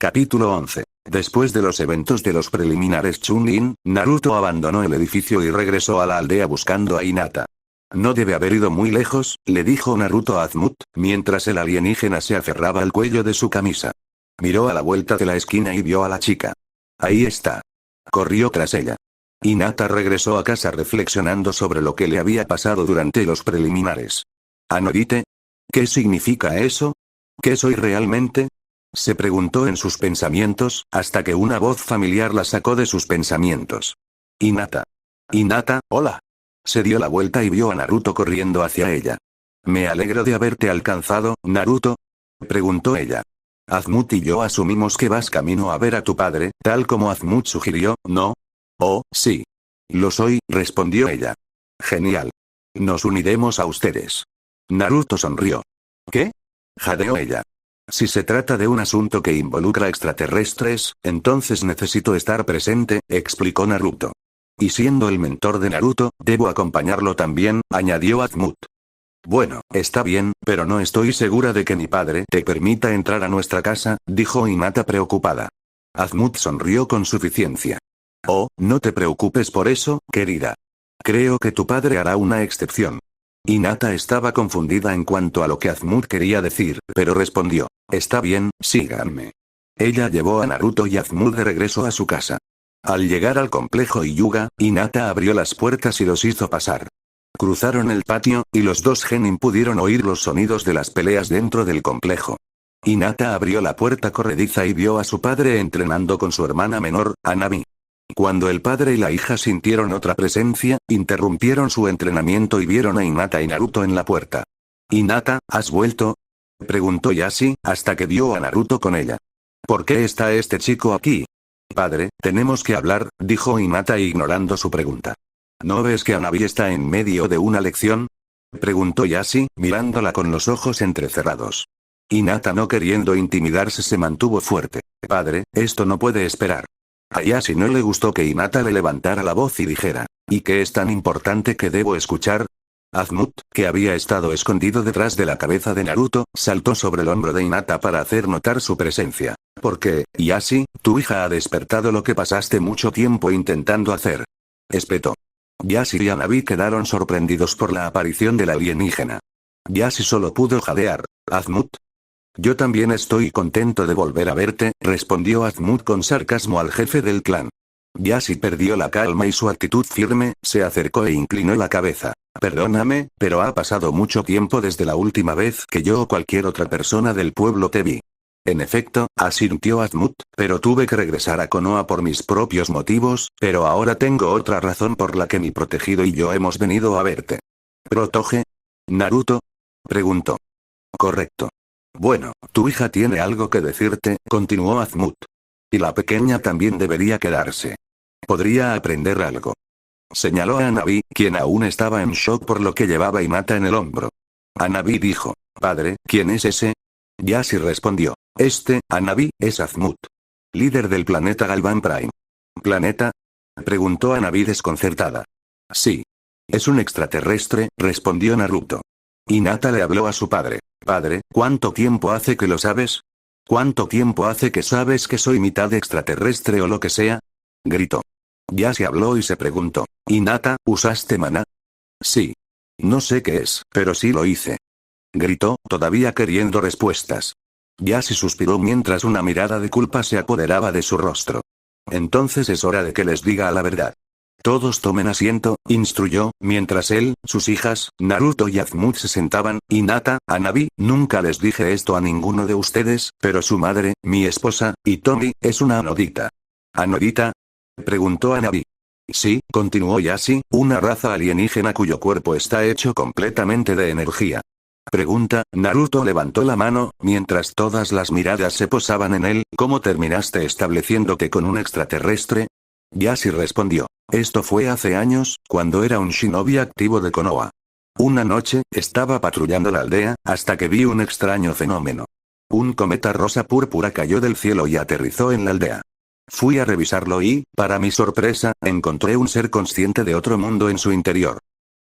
Capítulo 11. Después de los eventos de los preliminares Chun-Lin, Naruto abandonó el edificio y regresó a la aldea buscando a Hinata. No debe haber ido muy lejos, le dijo Naruto a Azumut, mientras el alienígena se aferraba al cuello de su camisa. Miró a la vuelta de la esquina y vio a la chica. Ahí está. Corrió tras ella. Hinata regresó a casa reflexionando sobre lo que le había pasado durante los preliminares. ¿Anodite? ¿Qué significa eso? ¿Qué soy realmente? Se preguntó en sus pensamientos, hasta que una voz familiar la sacó de sus pensamientos. Hinata. Hinata, hola. Se dio la vuelta y vio a Naruto corriendo hacia ella. Me alegro de haberte alcanzado, Naruto. Preguntó ella. Azumut y yo asumimos que vas camino a ver a tu padre, tal como Azumut sugirió, ¿no? Oh, sí. Lo soy, respondió ella. Genial. Nos uniremos a ustedes. Naruto sonrió. ¿Qué? Jadeó ella. Si se trata de un asunto que involucra extraterrestres, entonces necesito estar presente, explicó Naruto. Y siendo el mentor de Naruto, debo acompañarlo también, añadió Azumut. Bueno, está bien, pero no estoy segura de que mi padre te permita entrar a nuestra casa, dijo Hinata preocupada. Azumut sonrió con suficiencia. Oh, no te preocupes por eso, querida. Creo que tu padre hará una excepción. Hinata estaba confundida en cuanto a lo que Azumut quería decir, pero respondió. Está bien, síganme. Ella llevó a Naruto y Azumut de regreso a su casa. Al llegar al complejo Hyuga, Hinata abrió las puertas y los hizo pasar. Cruzaron el patio, y los dos genin pudieron oír los sonidos de las peleas dentro del complejo. Hinata abrió la puerta corrediza y vio a su padre entrenando con su hermana menor, Hanabi. Cuando el padre y la hija sintieron otra presencia, interrumpieron su entrenamiento y vieron a Hinata y Naruto en la puerta. «Hinata, ¿has vuelto?», preguntó Yashi, hasta que vio a Naruto con ella. «¿Por qué está este chico aquí?». «Padre, tenemos que hablar», dijo Hinata ignorando su pregunta. «¿No ves que Hanabi está en medio de una lección?», preguntó Yashi, mirándola con los ojos entrecerrados. Hinata, no queriendo intimidarse, se mantuvo fuerte. «Padre, esto no puede esperar». A Yashi no le gustó que Hinata le levantara la voz y dijera, ¿y qué es tan importante que debo escuchar? Azumut, que había estado escondido detrás de la cabeza de Naruto, saltó sobre el hombro de Hinata para hacer notar su presencia. ¿Por qué, Yashi? Tu hija ha despertado lo que pasaste mucho tiempo intentando hacer. Espetó. Yashi y Hanabi quedaron sorprendidos por la aparición del alienígena. Yashi solo pudo jadear. Azumut. Yo también estoy contento de volver a verte, respondió Azumut con sarcasmo al jefe del clan. Yashi perdió la calma y su actitud firme, se acercó e inclinó la cabeza. Perdóname, pero ha pasado mucho tiempo desde la última vez que yo o cualquier otra persona del pueblo te vi. En efecto, asintió Azumut, pero tuve que regresar a Konoha por mis propios motivos, pero ahora tengo otra razón por la que mi protegido y yo hemos venido a verte. ¿Protoge? ¿Naruto? Preguntó. Correcto. Bueno, tu hija tiene algo que decirte, continuó Azumut. Y la pequeña también debería quedarse. Podría aprender algo. Señaló a Hanabi, quien aún estaba en shock por lo que llevaba Hinata en el hombro. Hanabi dijo, padre, ¿quién es ese? Yashi respondió, Hanabi, es Azumut. Líder del planeta Galvan Prime. ¿Planeta? Preguntó Hanabi desconcertada. Sí. Es un extraterrestre, respondió Naruto. Hinata le habló a su padre. Padre, ¿cuánto tiempo hace que lo sabes? ¿Cuánto tiempo hace que sabes que soy mitad extraterrestre o lo que sea? Gritó. Yashi habló y se preguntó. Hinata, ¿usaste maná? Sí. No sé qué es, pero sí lo hice. Gritó, todavía queriendo respuestas. Yashi suspiró mientras una mirada de culpa se apoderaba de su rostro. Entonces es hora de que les diga la verdad. Todos tomen asiento, instruyó, mientras él, sus hijas, Naruto y Azumut se sentaban. Hinata, Hanabi, nunca les dije esto a ninguno de ustedes, pero su madre, mi esposa, y Tomi, es una Anodita. ¿Anodita? Preguntó Hanabi. Sí, continuó Yashi, una raza alienígena cuyo cuerpo está hecho completamente de energía. Pregunta, Naruto levantó la mano, mientras todas las miradas se posaban en él, ¿cómo terminaste estableciéndote con un extraterrestre? Yashi respondió. Esto fue hace años, cuando era un shinobi activo de Konoha. Una noche, estaba patrullando la aldea, hasta que vi un extraño fenómeno. Un cometa rosa púrpura cayó del cielo y aterrizó en la aldea. Fui a revisarlo y, para mi sorpresa, encontré un ser consciente de otro mundo en su interior.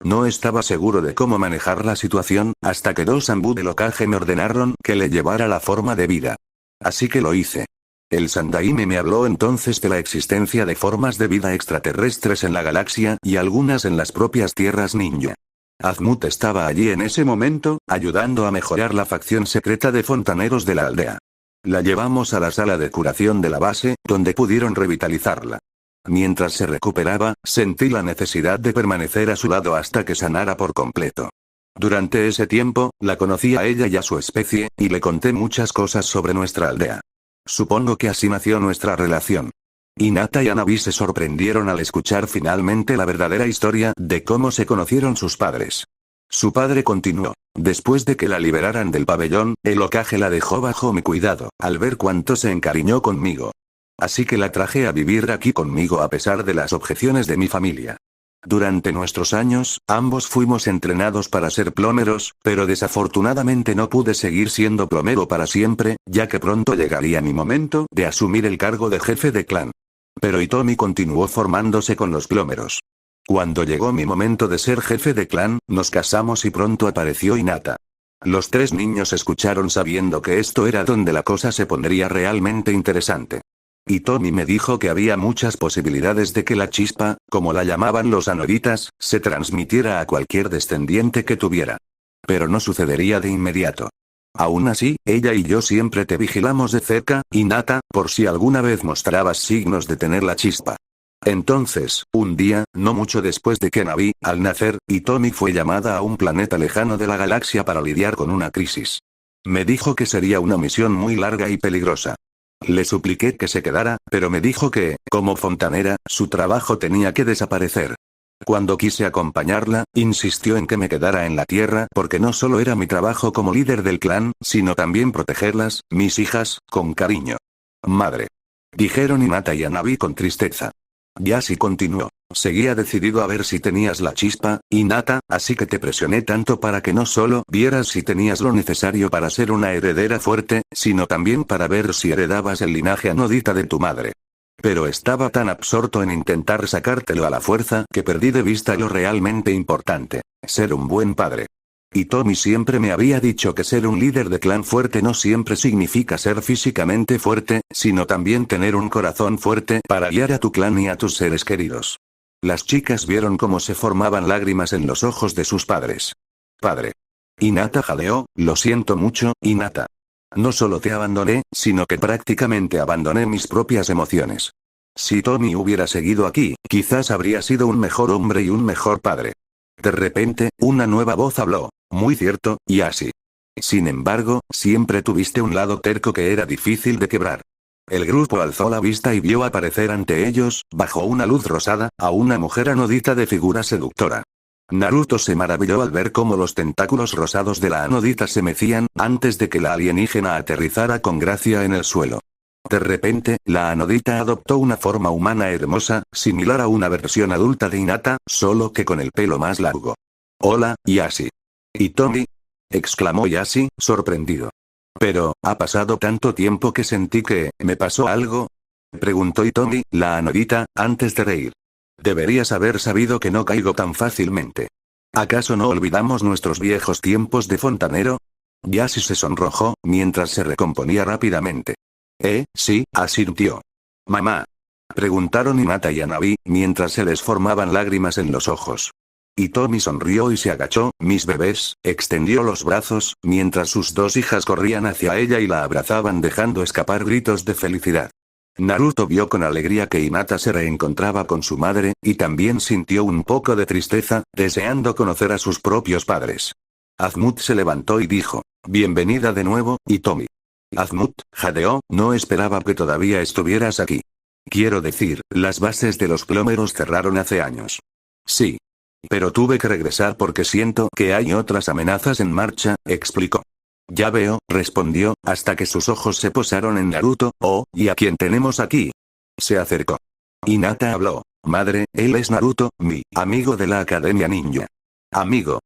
No estaba seguro de cómo manejar la situación, hasta que dos Anbu del Hokage me ordenaron que le llevara la forma de vida. Así que lo hice. El Sandaime me habló entonces de la existencia de formas de vida extraterrestres en la galaxia y algunas en las propias tierras ninja. Azmut estaba allí en ese momento, ayudando a mejorar la facción secreta de fontaneros de la aldea. La llevamos a la sala de curación de la base, donde pudieron revitalizarla. Mientras se recuperaba, sentí la necesidad de permanecer a su lado hasta que sanara por completo. Durante ese tiempo, la conocí a ella y a su especie, y le conté muchas cosas sobre nuestra aldea. Supongo que así nació nuestra relación. Hinata y Hanabi se sorprendieron al escuchar finalmente la verdadera historia de cómo se conocieron sus padres. Su padre continuó. Después de que la liberaran del pabellón, el Hokage la dejó bajo mi cuidado, al ver cuánto se encariñó conmigo. Así que la traje a vivir aquí conmigo a pesar de las objeciones de mi familia. Durante nuestros años, ambos fuimos entrenados para ser plomeros, pero desafortunadamente no pude seguir siendo plomero para siempre, ya que pronto llegaría mi momento de asumir el cargo de jefe de clan. Pero Hitomi continuó formándose con los plomeros. Cuando llegó mi momento de ser jefe de clan, nos casamos y pronto apareció Hinata. Los tres niños escucharon sabiendo que esto era donde la cosa se pondría realmente interesante. Hitomi me dijo que había muchas posibilidades de que la chispa, como la llamaban los anoditas, se transmitiera a cualquier descendiente que tuviera. Pero no sucedería de inmediato. Aún así, ella y yo siempre te vigilamos de cerca, Hinata, por si alguna vez mostrabas signos de tener la chispa. Entonces, un día, no mucho después de que Hanabi, al nacer, Hitomi fue llamada a un planeta lejano de la galaxia para lidiar con una crisis. Me dijo que sería una misión muy larga y peligrosa. Le supliqué que se quedara, pero me dijo que, como fontanera, su trabajo tenía que desaparecer. Cuando quise acompañarla, insistió en que me quedara en la tierra porque no solo era mi trabajo como líder del clan, sino también protegerlas, mis hijas, con cariño. Madre. Dijeron Hinata y Hanabi con tristeza. Yasi continuó. Seguía decidido a ver si tenías la chispa, Hinata, así que te presioné tanto para que no solo vieras si tenías lo necesario para ser una heredera fuerte, sino también para ver si heredabas el linaje anodita de tu madre. Pero estaba tan absorto en intentar sacártelo a la fuerza que perdí de vista lo realmente importante: ser un buen padre. Hitomi siempre me había dicho que ser un líder de clan fuerte no siempre significa ser físicamente fuerte, sino también tener un corazón fuerte para guiar a tu clan y a tus seres queridos. Las chicas vieron cómo se formaban lágrimas en los ojos de sus padres. Padre. Hinata jadeó, lo siento mucho, Hinata. No solo te abandoné, sino que prácticamente abandoné mis propias emociones. Si Tommy hubiera seguido aquí, quizás habría sido un mejor hombre y un mejor padre. De repente, una nueva voz habló. Muy cierto, y así. Sin embargo, siempre tuviste un lado terco que era difícil de quebrar. El grupo alzó la vista y vio aparecer ante ellos, bajo una luz rosada, a una mujer anodita de figura seductora. Naruto se maravilló al ver cómo los tentáculos rosados de la anodita se mecían, antes de que la alienígena aterrizara con gracia en el suelo. De repente, la anodita adoptó una forma humana hermosa, similar a una versión adulta de Hinata, solo que con el pelo más largo. Hola, Yasi. ¿Y Tommy? Exclamó Yasi, sorprendido. Pero, ha pasado tanto tiempo que sentí que, ¿me pasó algo? Preguntó Hitomi, la anodita, antes de reír. Deberías haber sabido que no caigo tan fácilmente. ¿Acaso no olvidamos nuestros viejos tiempos de fontanero? Yasi se sonrojó, mientras se recomponía rápidamente. Sí, asintió. Mamá. Preguntaron Hinata y Hanabi, mientras se les formaban lágrimas en los ojos. Hitomi sonrió y se agachó, mis bebés, extendió los brazos, mientras sus dos hijas corrían hacia ella y la abrazaban dejando escapar gritos de felicidad. Naruto vio con alegría que Hinata se reencontraba con su madre, y también sintió un poco de tristeza, deseando conocer a sus propios padres. Azmut se levantó y dijo, bienvenida de nuevo, Hitomi. Azmut, jadeó, no esperaba que todavía estuvieras aquí. Quiero decir, las bases de los plómeros cerraron hace años. Sí. Pero tuve que regresar porque siento que hay otras amenazas en marcha, explicó. Ya veo, respondió, hasta que sus ojos se posaron en Naruto. ¿Y a quién tenemos aquí? Se acercó. Hinata habló. Madre, él es Naruto, mi amigo de la Academia Ninja. ¿Amigo,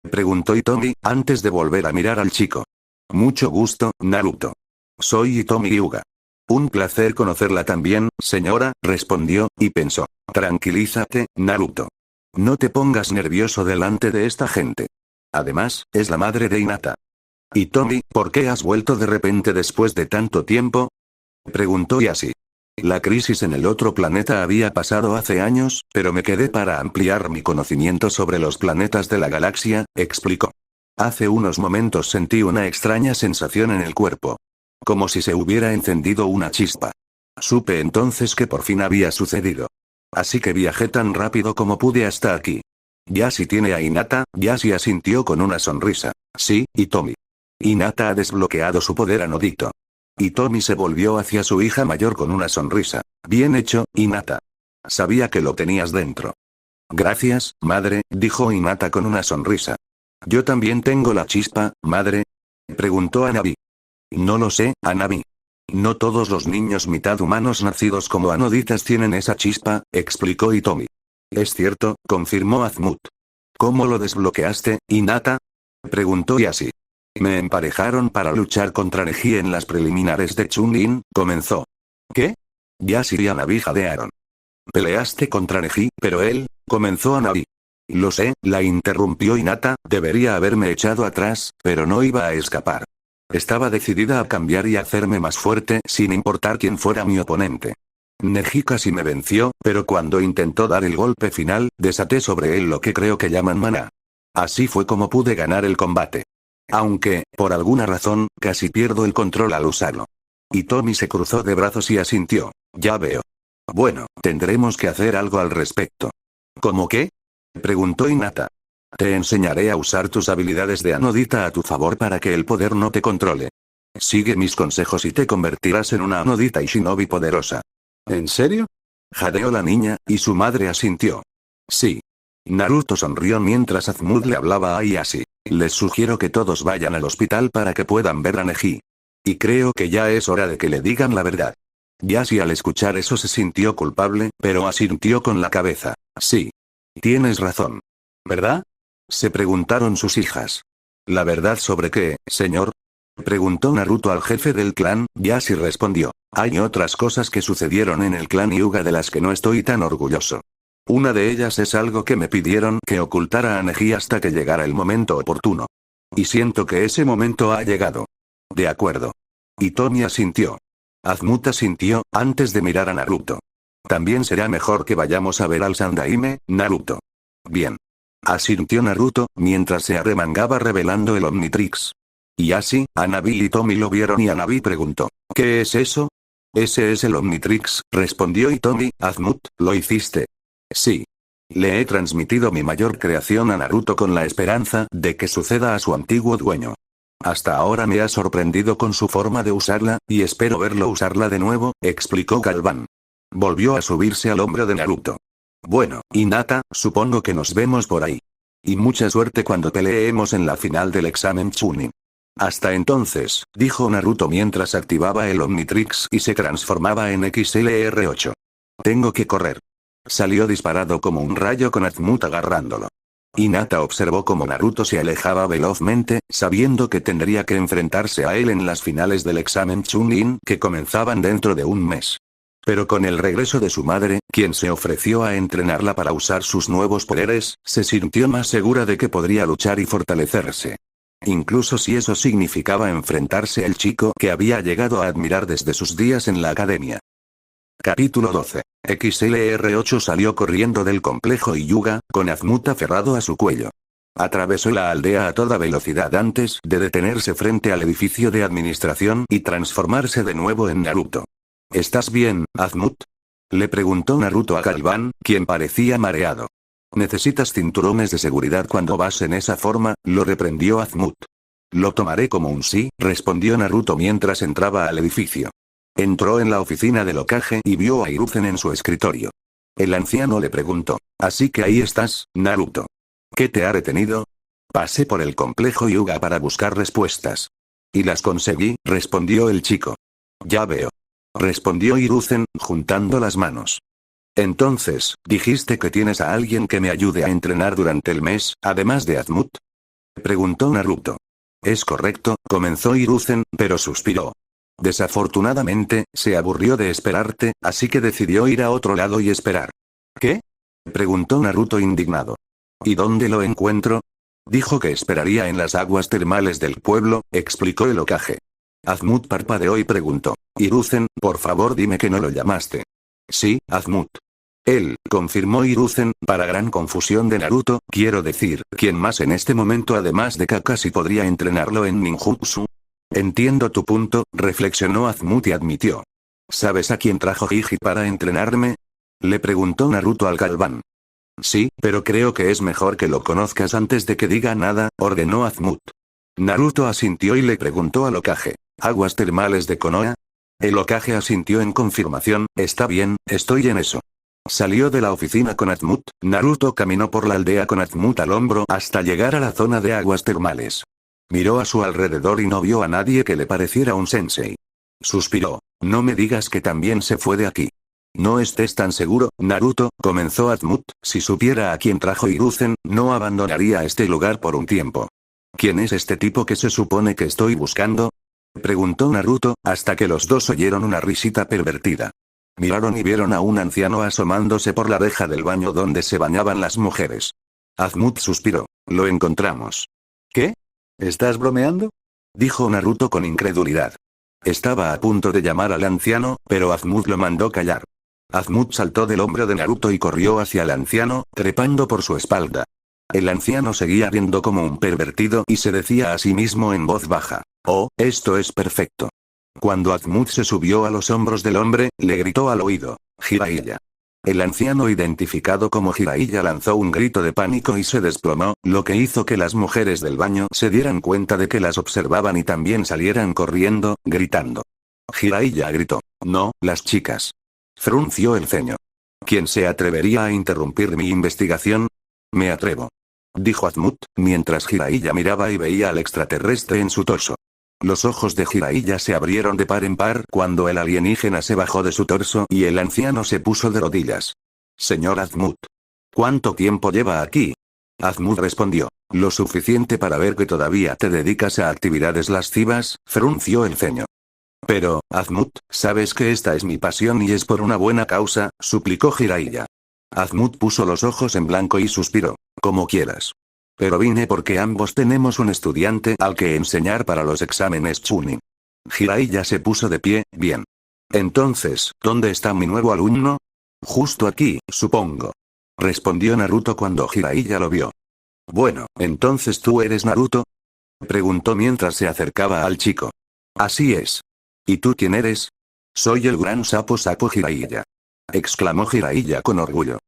preguntó Hitomi, antes de volver a mirar al chico. Mucho gusto, Naruto. Soy Hitomi Hyuga. Un placer conocerla también, señora, respondió, y pensó. Tranquilízate, Naruto. No te pongas nervioso delante de esta gente. Además, es la madre de Hinata. Hitomi, ¿por qué has vuelto de repente después de tanto tiempo? Preguntó Yashi. La crisis en el otro planeta había pasado hace años, pero me quedé para ampliar mi conocimiento sobre los planetas de la galaxia, explicó. Hace unos momentos sentí una extraña sensación en el cuerpo. Como si se hubiera encendido una chispa. Supe entonces que por fin había sucedido. Así que viajé tan rápido como pude hasta aquí. Yashi tiene a Hinata, Yashi asintió con una sonrisa. Sí, y Tommy. Hinata ha desbloqueado su poder anodito. Y Tommy se volvió hacia su hija mayor con una sonrisa. Bien hecho, Hinata. Sabía que lo tenías dentro. Gracias, madre, dijo Hinata con una sonrisa. ¿Yo también tengo la chispa, madre? Preguntó Anabi. No lo sé, Anabi. No todos los niños mitad humanos nacidos como anoditas tienen esa chispa, explicó Hitomi. Es cierto, confirmó Azmut. ¿Cómo lo desbloqueaste, Hinata? Preguntó Yashi. Me emparejaron para luchar contra Neji en las preliminares de Chunin, comenzó. ¿Qué? Yashi y Anabi jadearon. Peleaste contra Neji, pero él, comenzó Anabi. Lo sé, la interrumpió Hinata, debería haberme echado atrás, pero no iba a escapar. Estaba decidida a cambiar y hacerme más fuerte sin importar quién fuera mi oponente. Neji casi me venció, pero cuando intentó dar el golpe final, desaté sobre él lo que creo que llaman maná. Así fue como pude ganar el combate. Aunque, por alguna razón, casi pierdo el control al usarlo. Y Tommy se cruzó de brazos y asintió. Ya veo. Bueno, tendremos que hacer algo al respecto. ¿Cómo qué? Preguntó Hinata. Te enseñaré a usar tus habilidades de anodita a tu favor para que el poder no te controle. Sigue mis consejos y te convertirás en una anodita y shinobi poderosa. ¿En serio? Jadeó la niña, y su madre asintió. Sí. Naruto sonrió mientras Azmut le hablaba a Yashi. Les sugiero que todos vayan al hospital para que puedan ver a Neji. Y creo que ya es hora de que le digan la verdad. Yashi al escuchar eso se sintió culpable, pero asintió con la cabeza. Sí. Tienes razón. ¿Verdad? Se preguntaron sus hijas. ¿La verdad sobre qué, señor? Preguntó Naruto al jefe del clan, Yashi respondió. Hay otras cosas que sucedieron en el clan Hyuga de las que no estoy tan orgulloso. Una de ellas es algo que me pidieron que ocultara a Neji hasta que llegara el momento oportuno. Y siento que ese momento ha llegado. De acuerdo. Y Tommy asintió. Azmut asintió, antes de mirar a Naruto. También será mejor que vayamos a ver al Sandaime, Naruto. Bien. Asintió Naruto, mientras se arremangaba revelando el Omnitrix. Yashi, Anabi y Tommy lo vieron y Anabi preguntó. ¿Qué es eso? Ese es el Omnitrix, respondió Hitomi. Azmut, ¿lo hiciste? Sí. Le he transmitido mi mayor creación a Naruto con la esperanza de que suceda a su antiguo dueño. Hasta ahora me ha sorprendido con su forma de usarla, y espero verlo usarla de nuevo, explicó Galván. Volvió a subirse al hombro de Naruto. Bueno, Hinata, supongo que nos vemos por ahí. Y mucha suerte cuando peleemos en la final del examen Chunin. Hasta entonces, dijo Naruto mientras activaba el Omnitrix y se transformaba en XLR8. Tengo que correr. Salió disparado como un rayo con Azmut agarrándolo. Hinata observó cómo Naruto se alejaba velozmente, sabiendo que tendría que enfrentarse a él en las finales del examen Chunin que comenzaban dentro de un mes. Pero con el regreso de su madre, quien se ofreció a entrenarla para usar sus nuevos poderes, se sintió más segura de que podría luchar y fortalecerse. Incluso si eso significaba enfrentarse al chico que había llegado a admirar desde sus días en la academia. Capítulo 12. XLR8 salió corriendo del complejo Hyuga, con Azmut aferrado a su cuello. Atravesó la aldea a toda velocidad antes de detenerse frente al edificio de administración y transformarse de nuevo en Naruto. ¿Estás bien, Azmut? Le preguntó Naruto a Galván, quien parecía mareado. Necesitas cinturones de seguridad cuando vas en esa forma, lo reprendió Azmut. Lo tomaré como un sí, respondió Naruto mientras entraba al edificio. Entró en la oficina del Hokage y vio a Hiruzen en su escritorio. El anciano le preguntó. Así que ahí estás, Naruto. ¿Qué te ha retenido? Pasé por el complejo Hyuga para buscar respuestas. Y las conseguí, respondió el chico. Ya veo. Respondió Hiruzen, juntando las manos. Entonces, dijiste que tienes a alguien que me ayude a entrenar durante el mes, además de Azmut. Preguntó Naruto. Es correcto, comenzó Hiruzen, pero suspiró. Desafortunadamente, se aburrió de esperarte, así que decidió ir a otro lado y esperar. ¿Qué? Preguntó Naruto indignado. ¿Y dónde lo encuentro? Dijo que esperaría en las aguas termales del pueblo, explicó el Hokage. Azmut parpadeó y preguntó. Hiruzen, por favor dime que no lo llamaste. Sí, Azmut. Él, confirmó Hiruzen, para gran confusión de Naruto, quiero decir, ¿quién más en este momento además de Kakashi podría entrenarlo en ninjutsu? Entiendo tu punto, reflexionó Azmut y admitió. ¿Sabes a quién trajo Hiji para entrenarme? Le preguntó Naruto al Galván. Sí, pero creo que es mejor que lo conozcas antes de que diga nada, ordenó Azmut. Naruto asintió y le preguntó al Hokage. ¿Aguas termales de Konoha? El Hokage asintió en confirmación, está bien, estoy en eso. Salió de la oficina con Azmut, Naruto caminó por la aldea con Azmut al hombro hasta llegar a la zona de aguas termales. Miró a su alrededor y no vio a nadie que le pareciera un sensei. Suspiró. No me digas que también se fue de aquí. No estés tan seguro, Naruto, comenzó Azmut, si supiera a quién trajo Hiruzen, no abandonaría este lugar por un tiempo. ¿Quién es este tipo que se supone que estoy buscando? Preguntó Naruto, hasta que los dos oyeron una risita pervertida. Miraron y vieron a un anciano asomándose por la reja del baño donde se bañaban las mujeres. Azmut suspiró. Lo encontramos. ¿Qué? ¿Estás bromeando? Dijo Naruto con incredulidad. Estaba a punto de llamar al anciano, pero Azmut lo mandó callar. Azmut saltó del hombro de Naruto y corrió hacia el anciano, trepando por su espalda. El anciano seguía riendo como un pervertido y se decía a sí mismo en voz baja. Oh, esto es perfecto. Cuando Azmut se subió a los hombros del hombre, le gritó al oído. Jiraiya. El anciano identificado como Jiraiya lanzó un grito de pánico y se desplomó, lo que hizo que las mujeres del baño se dieran cuenta de que las observaban y también salieran corriendo, gritando. Jiraiya gritó. No, las chicas. Frunció el ceño. ¿Quién se atrevería a interrumpir mi investigación? Me atrevo. Dijo Azmut, mientras Jiraiya miraba y veía al extraterrestre en su torso. Los ojos de Jiraiya se abrieron de par en par cuando el alienígena se bajó de su torso y el anciano se puso de rodillas. Señor Azmut. ¿Cuánto tiempo lleva aquí? Azmut respondió. Lo suficiente para ver que todavía te dedicas a actividades lascivas, frunció el ceño. Pero, Azmut, sabes que esta es mi pasión y es por una buena causa, suplicó Jiraiya. Azmut puso los ojos en blanco y suspiró. Como quieras. Pero vine porque ambos tenemos un estudiante al que enseñar para los exámenes Chunin. Jiraiya se puso de pie, bien. Entonces, ¿dónde está mi nuevo alumno? Justo aquí, supongo. Respondió Naruto cuando Jiraiya lo vio. Bueno, ¿entonces tú eres Naruto? Preguntó mientras se acercaba al chico. Así es. ¿Y tú quién eres? Soy el gran sapo Jiraiya. Exclamó Jiraiya con orgullo.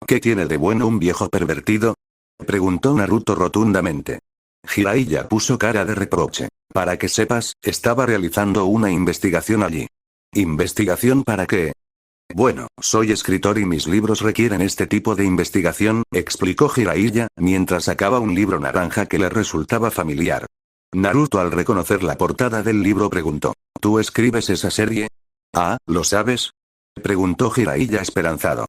¿Qué tiene de bueno un viejo pervertido? Preguntó Naruto rotundamente. Jiraiya puso cara de reproche. Para que sepas, estaba realizando una investigación allí. ¿Investigación para qué? Bueno, soy escritor y mis libros requieren este tipo de investigación, explicó Jiraiya, mientras sacaba un libro naranja que le resultaba familiar. Naruto al reconocer la portada del libro preguntó. ¿Tú escribes esa serie? Ah, ¿lo sabes? Preguntó Jiraiya esperanzado.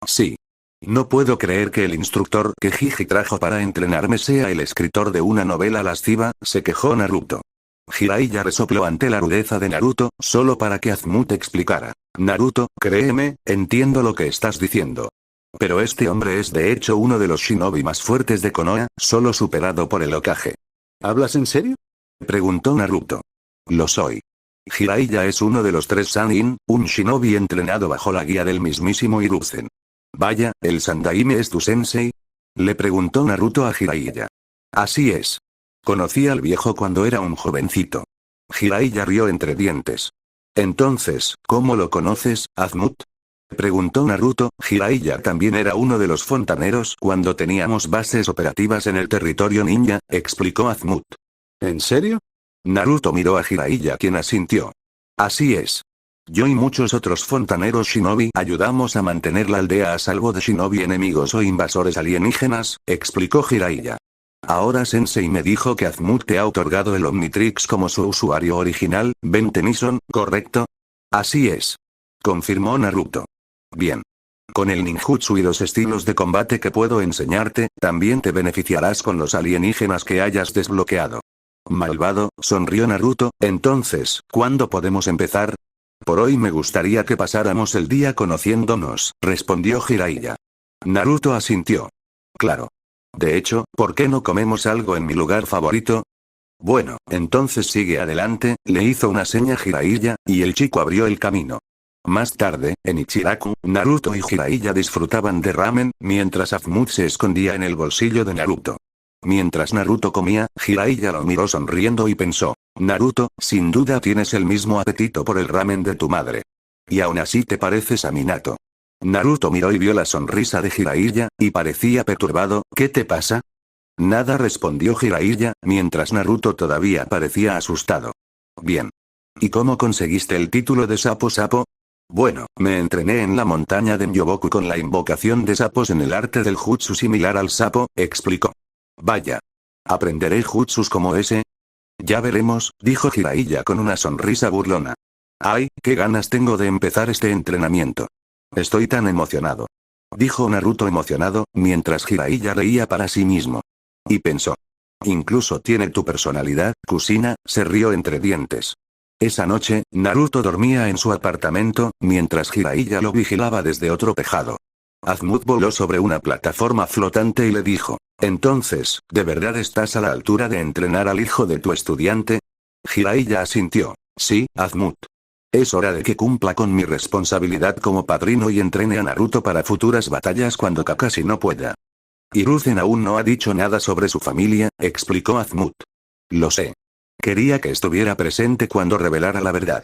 Sí. No puedo creer que el instructor que Hiji trajo para entrenarme sea el escritor de una novela lasciva, se quejó Naruto. Jiraiya resopló ante la rudeza de Naruto, solo para que Azmut explicara. Naruto, créeme, entiendo lo que estás diciendo. Pero este hombre es de hecho uno de los shinobi más fuertes de Konoha, solo superado por el Hokage. ¿Hablas en serio? Preguntó Naruto. Lo soy. Jiraiya es uno de los 3 Sannin, un shinobi entrenado bajo la guía del mismísimo Hiruzen. Vaya, ¿el Sandaime es tu sensei? Le preguntó Naruto a Jiraiya. Así es. Conocí al viejo cuando era un jovencito. Jiraiya rió entre dientes. Entonces, ¿cómo lo conoces, Azmut? Preguntó Naruto. Jiraiya también era uno de los fontaneros cuando teníamos bases operativas en el territorio ninja, explicó Azmut. ¿En serio? Naruto miró a Jiraiya quien asintió. Así es. Yo y muchos otros fontaneros shinobi ayudamos a mantener la aldea a salvo de shinobi enemigos o invasores alienígenas, explicó Jiraiya. Ahora Sensei me dijo que Azmut te ha otorgado el Omnitrix como su usuario original, Ben Tennyson, ¿correcto? Así es. Confirmó Naruto. Bien. Con el ninjutsu y los estilos de combate que puedo enseñarte, también te beneficiarás con los alienígenas que hayas desbloqueado. Malvado, sonrió Naruto, entonces, ¿cuándo podemos empezar? Por hoy me gustaría que pasáramos el día conociéndonos, respondió Jiraiya. Naruto asintió. Claro. De hecho, ¿por qué no comemos algo en mi lugar favorito? Bueno, entonces sigue adelante, le hizo una seña Jiraiya, y el chico abrió el camino. Más tarde, en Ichiraku, Naruto y Jiraiya disfrutaban de ramen, mientras Azumut se escondía en el bolsillo de Naruto. Mientras Naruto comía, Jiraiya lo miró sonriendo y pensó, Naruto, sin duda tienes el mismo apetito por el ramen de tu madre. Y aún así te pareces a Minato. Naruto miró y vio la sonrisa de Jiraiya, y parecía perturbado, ¿qué te pasa? Nada, respondió Jiraiya, mientras Naruto todavía parecía asustado. Bien. ¿Y cómo conseguiste el título de Sapo Sapo? Bueno, me entrené en la montaña de Myoboku con la invocación de sapos en el arte del jutsu similar al sapo, explicó. Vaya. ¿Aprenderé jutsus como ese? Ya veremos, dijo Jiraiya con una sonrisa burlona. Ay, qué ganas tengo de empezar este entrenamiento. Estoy tan emocionado. Dijo Naruto emocionado, mientras Jiraiya reía para sí mismo. Y pensó. Incluso tiene tu personalidad, Kusina, se rió entre dientes. Esa noche, Naruto dormía en su apartamento, mientras Jiraiya lo vigilaba desde otro tejado. Azumut voló sobre una plataforma flotante y le dijo, entonces, ¿de verdad estás a la altura de entrenar al hijo de tu estudiante? Jiraiya asintió. Sí, Azumut. Es hora de que cumpla con mi responsabilidad como padrino y entrene a Naruto para futuras batallas cuando Kakashi no pueda. Hiruzen aún no ha dicho nada sobre su familia, explicó Azumut. Lo sé. Quería que estuviera presente cuando revelara la verdad.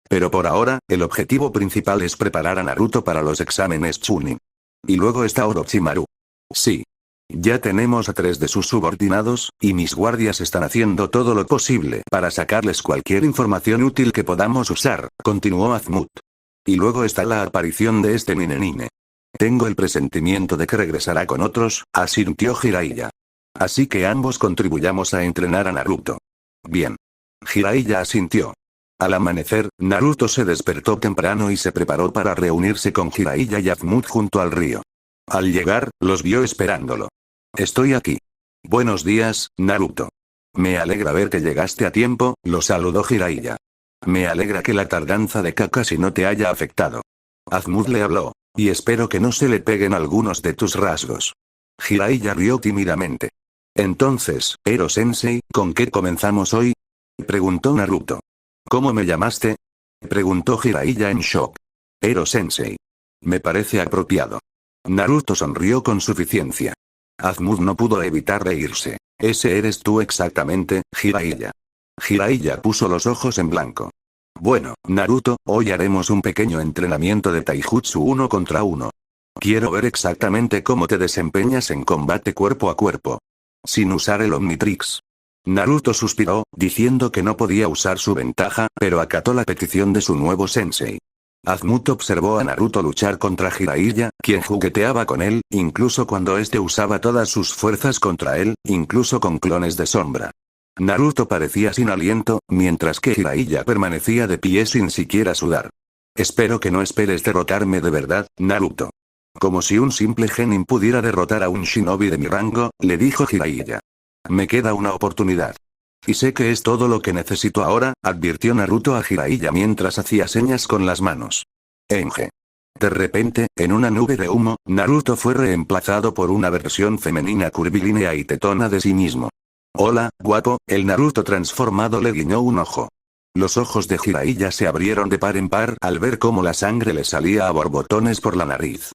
Pero por ahora, el objetivo principal es preparar a Naruto para los exámenes Chunin. Y luego está Orochimaru. Sí. Ya tenemos a 3 de sus subordinados, y mis guardias están haciendo todo lo posible para sacarles cualquier información útil que podamos usar, continuó Azumut. Y luego está la aparición de este Ninenine. Tengo el presentimiento de que regresará con otros, asintió Jiraiya. Así que ambos contribuyamos a entrenar a Naruto. Bien. Jiraiya asintió. Al amanecer, Naruto se despertó temprano y se preparó para reunirse con Jiraiya y Azumut junto al río. Al llegar, los vio esperándolo. Estoy aquí. Buenos días, Naruto. Me alegra ver que llegaste a tiempo, lo saludó Jiraiya. Me alegra que la tardanza de Kakashi no te haya afectado. Azumut le habló. Y espero que no se le peguen algunos de tus rasgos. Jiraiya rió tímidamente. Entonces, Ero-sensei, ¿con qué comenzamos hoy? Preguntó Naruto. ¿Cómo me llamaste? Preguntó Jiraiya en shock. Ero-sensei. Me parece apropiado. Naruto sonrió con suficiencia. Azumut no pudo evitar reírse. Ese eres tú exactamente, Jiraiya. Jiraiya puso los ojos en blanco. Bueno, Naruto, hoy haremos un pequeño entrenamiento de Taijutsu 1 contra 1. Quiero ver exactamente cómo te desempeñas en combate cuerpo a cuerpo. Sin usar el Omnitrix. Naruto suspiró, diciendo que no podía usar su ventaja, pero acató la petición de su nuevo sensei. Azumut observó a Naruto luchar contra Jiraiya, quien jugueteaba con él, incluso cuando este usaba todas sus fuerzas contra él, incluso con clones de sombra. Naruto parecía sin aliento, mientras que Jiraiya permanecía de pie sin siquiera sudar. Espero que no esperes derrotarme de verdad, Naruto. Como si un simple genin pudiera derrotar a un shinobi de mi rango, le dijo Jiraiya. Me queda una oportunidad. Y sé que es todo lo que necesito ahora, advirtió Naruto a Jiraiya mientras hacía señas con las manos. Enge. De repente, en una nube de humo, Naruto fue reemplazado por una versión femenina curvilínea y tetona de sí mismo. Hola, guapo, el Naruto transformado le guiñó un ojo. Los ojos de Jiraiya se abrieron de par en par al ver cómo la sangre le salía a borbotones por la nariz.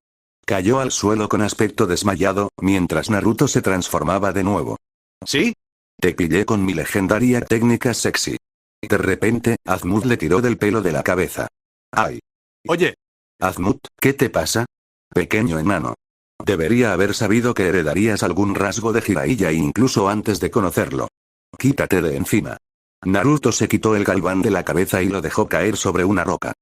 Cayó al suelo con aspecto desmayado, mientras Naruto se transformaba de nuevo. ¿Sí? Te pillé con mi legendaria técnica sexy. De repente, Azumut le tiró del pelo de la cabeza. ¡Ay! Oye. Azumut, ¿qué te pasa? Pequeño enano. Debería haber sabido que heredarías algún rasgo de Jiraiya incluso antes de conocerlo. Quítate de encima. Naruto se quitó el galván de la cabeza y lo dejó caer sobre una roca.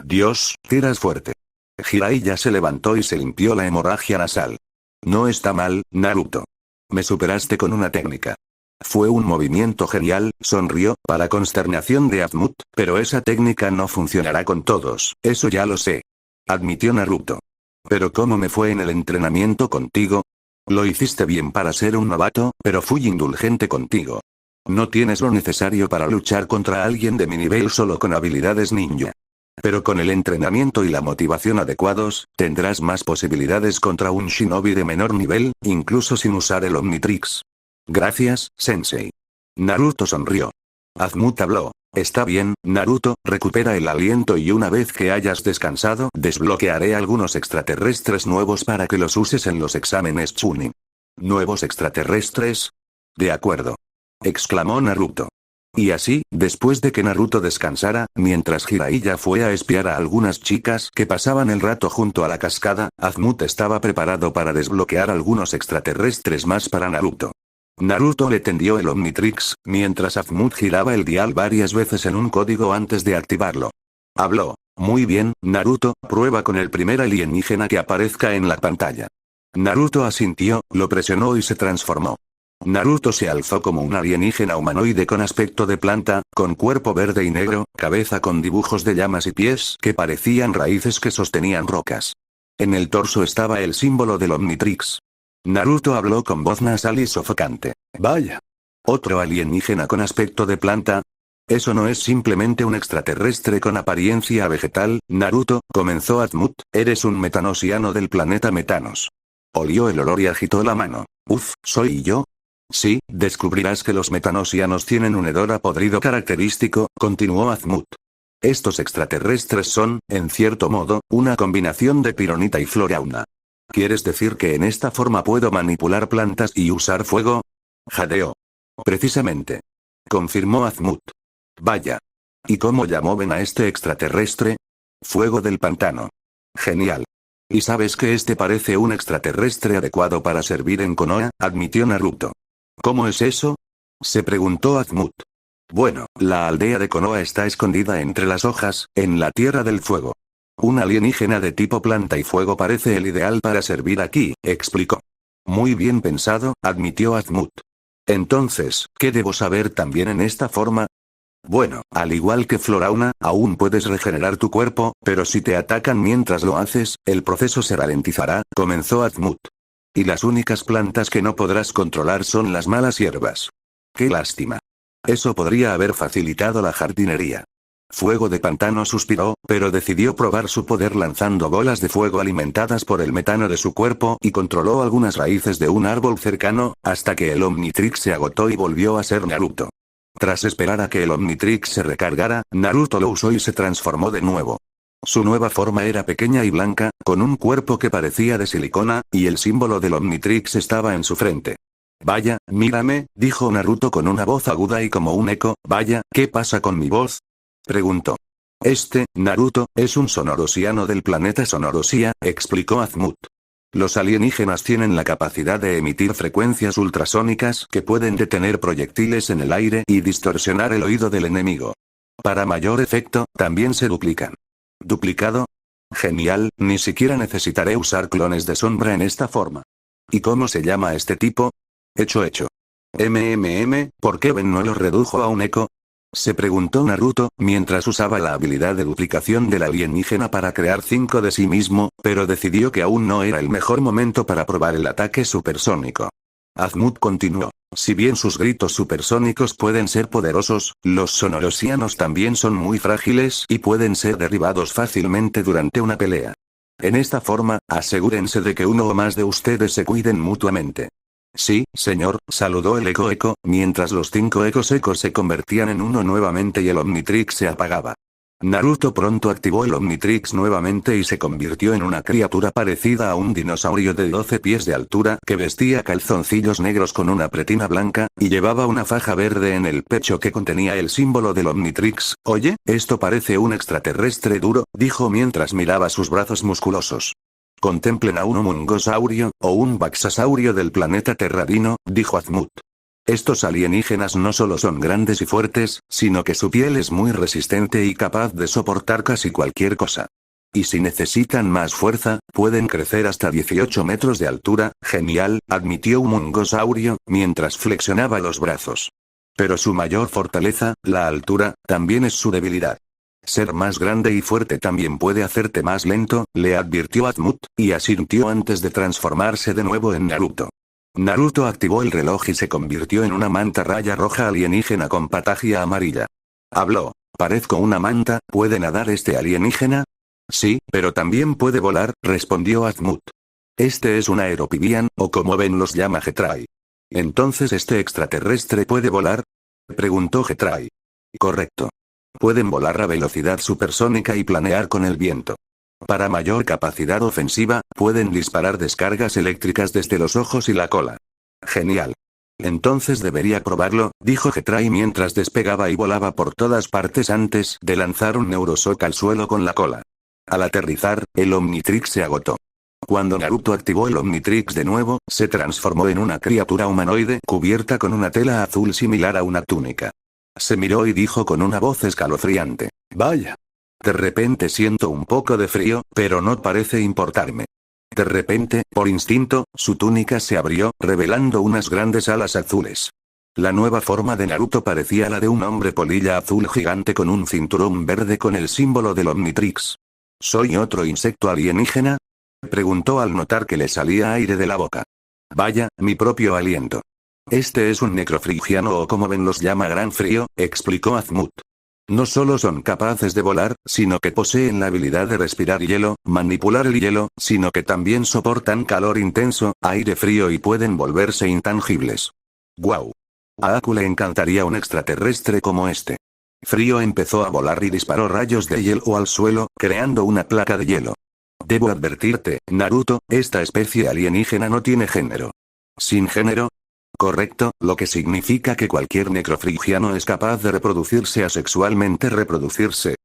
Dios, tiras fuerte. Jiraiya se levantó y se limpió la hemorragia nasal. No está mal, Naruto. Me superaste con una técnica. Fue un movimiento genial, sonrió, para consternación de Azumut, pero esa técnica no funcionará con todos, eso ya lo sé. Admitió Naruto. Pero ¿cómo me fue en el entrenamiento contigo? Lo hiciste bien para ser un novato, pero fui indulgente contigo. No tienes lo necesario para luchar contra alguien de mi nivel solo con habilidades ninja. Pero con el entrenamiento y la motivación adecuados, tendrás más posibilidades contra un shinobi de menor nivel, incluso sin usar el Omnitrix. Gracias, sensei. Naruto sonrió. Azumut habló. Está bien, Naruto, recupera el aliento y una vez que hayas descansado, desbloquearé algunos extraterrestres nuevos para que los uses en los exámenes Chunin. ¿Nuevos extraterrestres? De acuerdo. Exclamó Naruto. Y así, después de que Naruto descansara, mientras Jiraiya fue a espiar a algunas chicas que pasaban el rato junto a la cascada, Azumut estaba preparado para desbloquear algunos extraterrestres más para Naruto. Naruto le tendió el Omnitrix, mientras Azumut giraba el dial varias veces en un código antes de activarlo. Habló. Muy bien, Naruto, prueba con el primer alienígena que aparezca en la pantalla. Naruto asintió, lo presionó y se transformó. Naruto se alzó como un alienígena humanoide con aspecto de planta, con cuerpo verde y negro, cabeza con dibujos de llamas y pies que parecían raíces que sostenían rocas. En el torso estaba el símbolo del Omnitrix. Naruto habló con voz nasal y sofocante. Vaya. ¿Otro alienígena con aspecto de planta? Eso no es simplemente un extraterrestre con apariencia vegetal, Naruto, comenzó Azumut, eres un metanosiano del planeta Metanos. Olió el olor y agitó la mano. Uf, ¿soy yo? Sí, descubrirás que los metanosianos tienen un hedor a podrido característico, continuó Azumut. Estos extraterrestres son, en cierto modo, una combinación de pironita y florauna. ¿Quieres decir que en esta forma puedo manipular plantas y usar fuego? Jadeó. Precisamente. Confirmó Azumut. Vaya. ¿Y cómo llaman a este extraterrestre? Fuego del pantano. Genial. ¿Y sabes que este parece un extraterrestre adecuado para servir en Konoha? Admitió Naruto. ¿Cómo es eso? Se preguntó Azumut. Bueno, la aldea de Konoha está escondida entre las hojas, en la Tierra del Fuego. Un alienígena de tipo planta y fuego parece el ideal para servir aquí, explicó. Muy bien pensado, admitió Azumut. Entonces, ¿qué debo saber también en esta forma? Bueno, al igual que Florauna, aún puedes regenerar tu cuerpo, pero si te atacan mientras lo haces, el proceso se ralentizará, comenzó Azumut. Y las únicas plantas que no podrás controlar son las malas hierbas. Qué lástima. Eso podría haber facilitado la jardinería. Fuego de Pantano suspiró, pero decidió probar su poder lanzando bolas de fuego alimentadas por el metano de su cuerpo y controló algunas raíces de un árbol cercano, hasta que el Omnitrix se agotó y volvió a ser Naruto. Tras esperar a que el Omnitrix se recargara, Naruto lo usó y se transformó de nuevo. Su nueva forma era pequeña y blanca, con un cuerpo que parecía de silicona, y el símbolo del Omnitrix estaba en su frente. Vaya, mírame, dijo Naruto con una voz aguda y como un eco, vaya, ¿qué pasa con mi voz? Preguntó. Naruto, es un sonorosiano del planeta Sonorosia, explicó Azumut. Los alienígenas tienen la capacidad de emitir frecuencias ultrasónicas que pueden detener proyectiles en el aire y distorsionar el oído del enemigo. Para mayor efecto, también se duplican. ¿Duplicado? Genial, ni siquiera necesitaré usar clones de sombra en esta forma. ¿Y cómo se llama este tipo? Hecho. ¿Por qué Ben no lo redujo a un eco? Se preguntó Naruto, mientras usaba la habilidad de duplicación del alienígena para crear 5 de sí mismo, pero decidió que aún no era el mejor momento para probar el ataque supersónico. Azumut continuó. Si bien sus gritos supersónicos pueden ser poderosos, los sonorosianos también son muy frágiles y pueden ser derribados fácilmente durante una pelea. En esta forma, asegúrense de que uno o más de ustedes se cuiden mutuamente. Sí, señor, saludó el eco, mientras los 5 ecos secos se convertían en uno nuevamente y el Omnitrix se apagaba. Naruto pronto activó el Omnitrix nuevamente y se convirtió en una criatura parecida a un dinosaurio de 12 pies de altura que vestía calzoncillos negros con una pretina blanca, y llevaba una faja verde en el pecho que contenía el símbolo del Omnitrix. Oye, esto parece un extraterrestre duro, dijo mientras miraba sus brazos musculosos. Contemplen a un homungosaurio, o un baxasaurio del planeta Terradino, dijo Azumut. Estos alienígenas no solo son grandes y fuertes, sino que su piel es muy resistente y capaz de soportar casi cualquier cosa. Y si necesitan más fuerza, pueden crecer hasta 18 metros de altura. Genial, admitió un homungosaurio, mientras flexionaba los brazos. Pero su mayor fortaleza, la altura, también es su debilidad. Ser más grande y fuerte también puede hacerte más lento, le advirtió Azumut, y asintió antes de transformarse de nuevo en Naruto. Naruto activó el reloj y se convirtió en una manta raya roja alienígena con patagia amarilla. Habló. ¿Parezco una manta? ¿Puede nadar este alienígena? Sí, pero también puede volar, respondió Azumut. Este es un aeropibian, o como Ben los llama Getrai. Entonces este extraterrestre puede volar. Preguntó Getrai. Correcto. Pueden volar a velocidad supersónica y planear con el viento. Para mayor capacidad ofensiva, pueden disparar descargas eléctricas desde los ojos y la cola. Genial. Entonces debería probarlo, dijo Getrai mientras despegaba y volaba por todas partes antes de lanzar un Neuroshock al suelo con la cola. Al aterrizar, el Omnitrix se agotó. Cuando Naruto activó el Omnitrix de nuevo, se transformó en una criatura humanoide cubierta con una tela azul similar a una túnica. Se miró y dijo con una voz escalofriante: «Vaya. De repente siento un poco de frío, pero no parece importarme». De repente, por instinto, su túnica se abrió, revelando unas grandes alas azules. La nueva forma de Naruto parecía la de un hombre polilla azul gigante con un cinturón verde con el símbolo del Omnitrix. ¿Soy otro insecto alienígena?, preguntó al notar que le salía aire de la boca. Vaya, mi propio aliento. Este es un necrofrigiano o como ven los llama Gran Frío, explicó Azmut. No solo son capaces de volar, sino que poseen la habilidad de respirar hielo, manipular el hielo, sino que también soportan calor intenso, aire frío y pueden volverse intangibles. ¡Guau! A Aku le encantaría un extraterrestre como este. Frío empezó a volar y disparó rayos de hielo al suelo, creando una placa de hielo. Debo advertirte, Naruto, esta especie alienígena no tiene género. ¿Sin género? Correcto, lo que significa que cualquier necrofrigiano es capaz de reproducirse asexualmente. ¿Reproducirse?,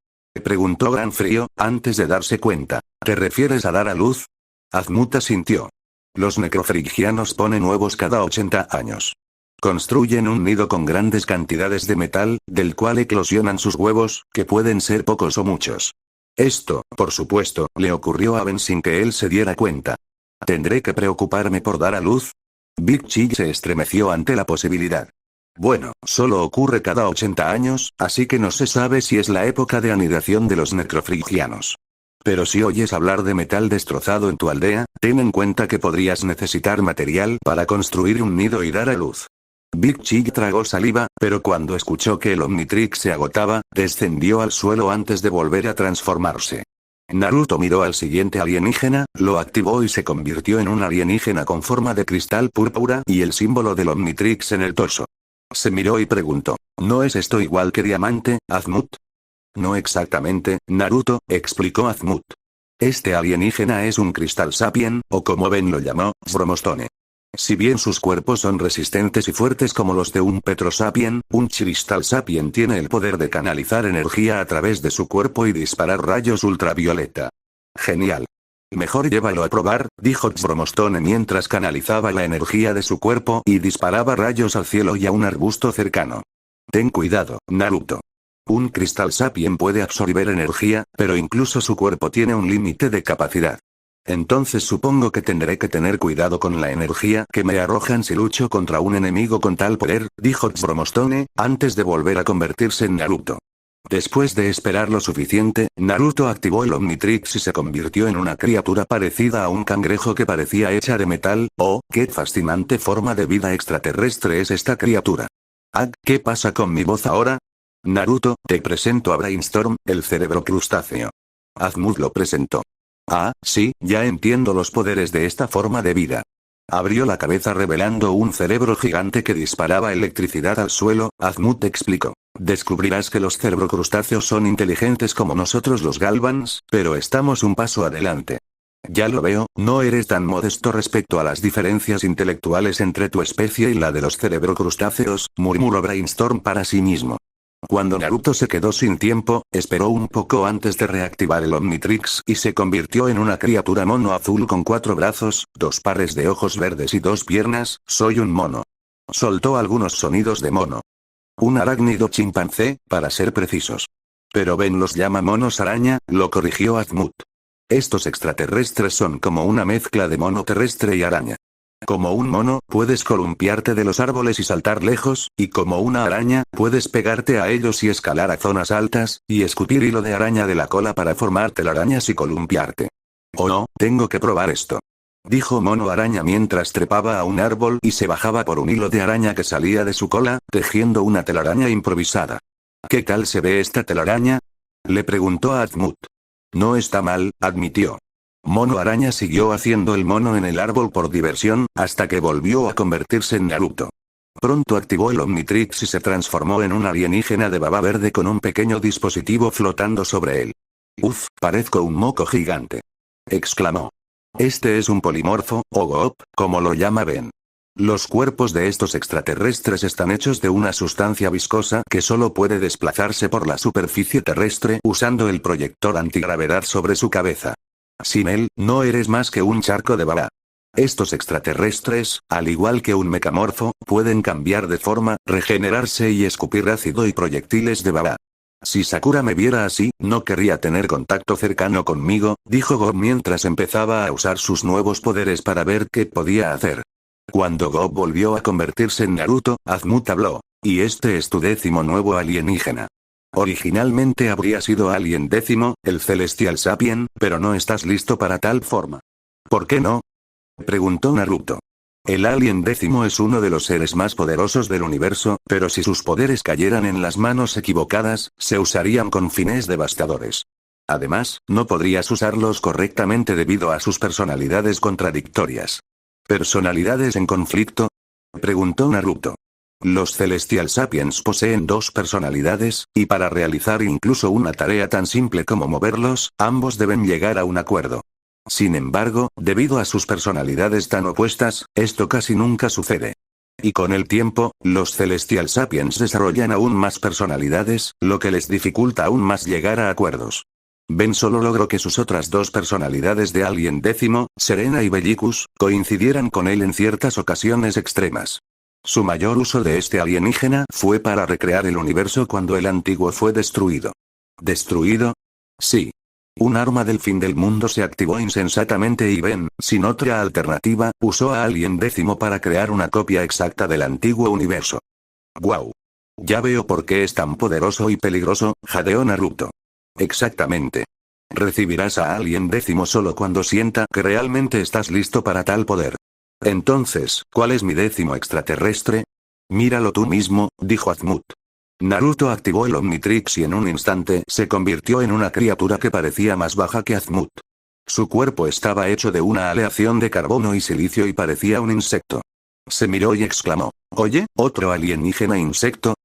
preguntó Gran Frío, antes de darse cuenta. ¿Te refieres a dar a luz? Azmut asintió. Los necrofrigianos ponen huevos cada 80 años. Construyen un nido con grandes cantidades de metal, del cual eclosionan sus huevos, que pueden ser pocos o muchos. Esto, por supuesto, le ocurrió a Ben sin que él se diera cuenta. ¿Tendré que preocuparme por dar a luz? Big Chi se estremeció ante la posibilidad. Bueno, solo ocurre cada 80 años, así que no se sabe si es la época de anidación de los necrofrigianos. Pero si oyes hablar de metal destrozado en tu aldea, ten en cuenta que podrías necesitar material para construir un nido y dar a luz. Big Chi tragó saliva, pero cuando escuchó que el Omnitrix se agotaba, descendió al suelo antes de volver a transformarse. Naruto miró al siguiente alienígena, lo activó y se convirtió en un alienígena con forma de cristal púrpura y el símbolo del Omnitrix en el torso. Se miró y preguntó: ¿no es esto igual que diamante, Azmut? No exactamente, Naruto, explicó Azmut. Este alienígena es un cristal sapien, o como Ben lo llamó, Fromostone. Si bien sus cuerpos son resistentes y fuertes como los de un Petrosapien, un Cristal Sapien tiene el poder de canalizar energía a través de su cuerpo y disparar rayos ultravioleta. Genial. Mejor llévalo a probar, dijo Fromostone mientras canalizaba la energía de su cuerpo y disparaba rayos al cielo y a un arbusto cercano. Ten cuidado, Naruto. Un Cristal Sapien puede absorber energía, pero incluso su cuerpo tiene un límite de capacidad. Entonces supongo que tendré que tener cuidado con la energía que me arrojan si lucho contra un enemigo con tal poder, dijo Fromostone, antes de volver a convertirse en Naruto. Después de esperar lo suficiente, Naruto activó el Omnitrix y se convirtió en una criatura parecida a un cangrejo que parecía hecha de metal. ¡Oh, qué fascinante forma de vida extraterrestre es esta criatura! Ah, ¿qué pasa con mi voz ahora? Naruto, te presento a Brainstorm, el cerebro crustáceo. Azmut lo presentó. Ah, sí, ya entiendo los poderes de esta forma de vida. Abrió la cabeza revelando un cerebro gigante que disparaba electricidad al suelo. Azmut explicó. Descubrirás que los cerebrocrustáceos son inteligentes como nosotros los Galvans, pero estamos un paso adelante. Ya lo veo, no eres tan modesto respecto a las diferencias intelectuales entre tu especie y la de los cerebrocrustáceos, murmuró Brainstorm para sí mismo. Cuando Naruto se quedó sin tiempo, esperó un poco antes de reactivar el Omnitrix y se convirtió en una criatura mono azul con 4 brazos, 2 pares de ojos verdes y 2 piernas. Soy un mono. Soltó algunos sonidos de mono. Un arácnido chimpancé, para ser precisos. Pero Ben los llama monos araña, lo corrigió Azmut. Estos extraterrestres son como una mezcla de mono terrestre y araña. Como un mono, puedes columpiarte de los árboles y saltar lejos, y como una araña, puedes pegarte a ellos y escalar a zonas altas, y escupir hilo de araña de la cola para formar telarañas y columpiarte. Oh no, tengo que probar esto. Dijo Mono Araña mientras trepaba a un árbol y se bajaba por un hilo de araña que salía de su cola, tejiendo una telaraña improvisada. ¿Qué tal se ve esta telaraña?, le preguntó a Azmut. No está mal, admitió. Mono Araña siguió haciendo el mono en el árbol por diversión, hasta que volvió a convertirse en Naruto. Pronto activó el Omnitrix y se transformó en un alienígena de baba verde con un pequeño dispositivo flotando sobre él. «Uf, parezco un moco gigante», exclamó. Este es un polimorfo, o GOP, como lo llama Ben. Los cuerpos de estos extraterrestres están hechos de una sustancia viscosa que solo puede desplazarse por la superficie terrestre usando el proyector antigravedad sobre su cabeza. Sin él, no eres más que un charco de baba. Estos extraterrestres, al igual que un mecamorfo, pueden cambiar de forma, regenerarse y escupir ácido y proyectiles de baba. Si Sakura me viera así, no querría tener contacto cercano conmigo, dijo Gob mientras empezaba a usar sus nuevos poderes para ver qué podía hacer. Cuando Gob volvió a convertirse en Naruto, Azmut habló. Y este es tu 10º nuevo alienígena. Originalmente habría sido Alien 10, el Celestial Sapien, pero no estás listo para tal forma. ¿Por qué no?, preguntó Naruto. El Alien 10 es uno de los seres más poderosos del universo, pero si sus poderes cayeran en las manos equivocadas, se usarían con fines devastadores. Además, no podrías usarlos correctamente debido a sus personalidades contradictorias. ¿Personalidades en conflicto?, preguntó Naruto. Los Celestial Sapiens poseen 2 personalidades, y para realizar incluso una tarea tan simple como moverlos, ambos deben llegar a un acuerdo. Sin embargo, debido a sus personalidades tan opuestas, esto casi nunca sucede. Y con el tiempo, los Celestial Sapiens desarrollan aún más personalidades, lo que les dificulta aún más llegar a acuerdos. Ben solo logró que sus otras 2 personalidades de Alien 10, Serena y Bellicus, coincidieran con él en ciertas ocasiones extremas. Su mayor uso de este alienígena fue para recrear el universo cuando el antiguo fue destruido. ¿Destruido? Sí. Un arma del fin del mundo se activó insensatamente y Ben, sin otra alternativa, usó a Alien 10 para crear una copia exacta del antiguo universo. ¡Guau! Ya veo por qué es tan poderoso y peligroso, jadeó Naruto. Exactamente. Recibirás a Alien 10 solo cuando sienta que realmente estás listo para tal poder. Entonces, ¿cuál es mi 10º extraterrestre? Míralo tú mismo, dijo Azmut. Naruto activó el Omnitrix y en un instante se convirtió en una criatura que parecía más baja que Azmut. Su cuerpo estaba hecho de una aleación de carbono y silicio y parecía un insecto. Se miró y exclamó, «Oye, ¿otro alienígena insecto?»,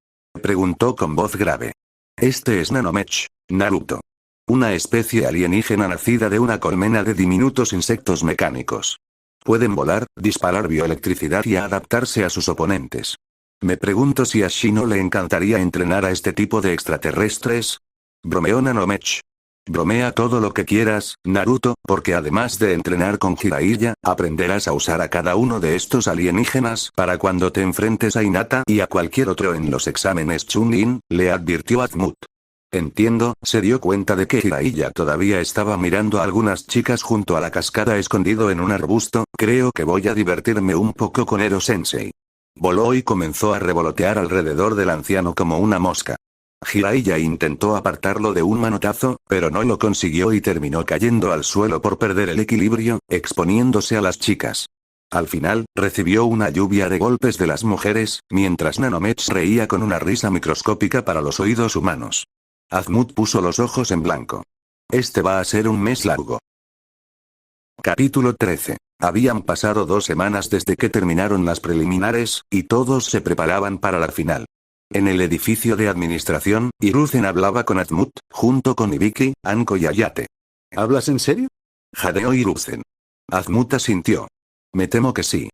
preguntó con voz grave. Este es Nanomech, Naruto. Una especie alienígena nacida de una colmena de diminutos insectos mecánicos. Pueden volar, disparar bioelectricidad y adaptarse a sus oponentes. Me pregunto si a Shino le encantaría entrenar a este tipo de extraterrestres. Bromeó Nanomech. Bromea todo lo que quieras, Naruto, porque además de entrenar con Jiraiya, aprenderás a usar a cada uno de estos alienígenas para cuando te enfrentes a Hinata y a cualquier otro en los exámenes Chunin, le advirtió Azmut. Entiendo, se dio cuenta de que Jiraiya todavía estaba mirando a algunas chicas junto a la cascada escondido en un arbusto, creo que voy a divertirme un poco con Ero-sensei. Voló y comenzó a revolotear alrededor del anciano como una mosca. Jiraiya intentó apartarlo de un manotazo, pero no lo consiguió y terminó cayendo al suelo por perder el equilibrio, exponiéndose a las chicas. Al final, recibió una lluvia de golpes de las mujeres, mientras Nanomech reía con una risa microscópica para los oídos humanos. Azmut puso los ojos en blanco. Este va a ser un mes largo. Capítulo 13. Habían pasado 2 semanas desde que terminaron las preliminares, y todos se preparaban para la final. En el edificio de administración, Hiruzen hablaba con Azmut, junto con Ibiki, Anko y Ayate. ¿Hablas en serio?, jadeó Hiruzen. Azmut asintió. Me temo que sí.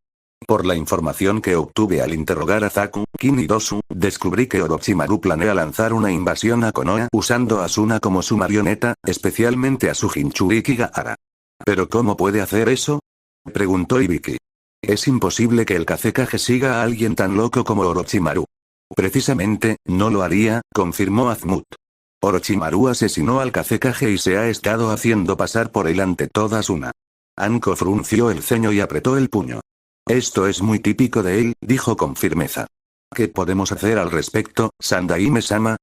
Por la información que obtuve al interrogar a Zaku, Kin y Dosu, descubrí que Orochimaru planea lanzar una invasión a Konoha usando a Asuna como su marioneta, especialmente a su Jinchuriki Gaara. ¿Pero cómo puede hacer eso?, preguntó Ibiki. Es imposible que el Kazekage siga a alguien tan loco como Orochimaru. Precisamente, no lo haría, confirmó Azmut. Orochimaru asesinó al Kazekage y se ha estado haciendo pasar por él ante toda Asuna. Anko frunció el ceño y apretó el puño. Esto es muy típico de él, dijo con firmeza. ¿Qué podemos hacer al respecto, Sandaime-sama?,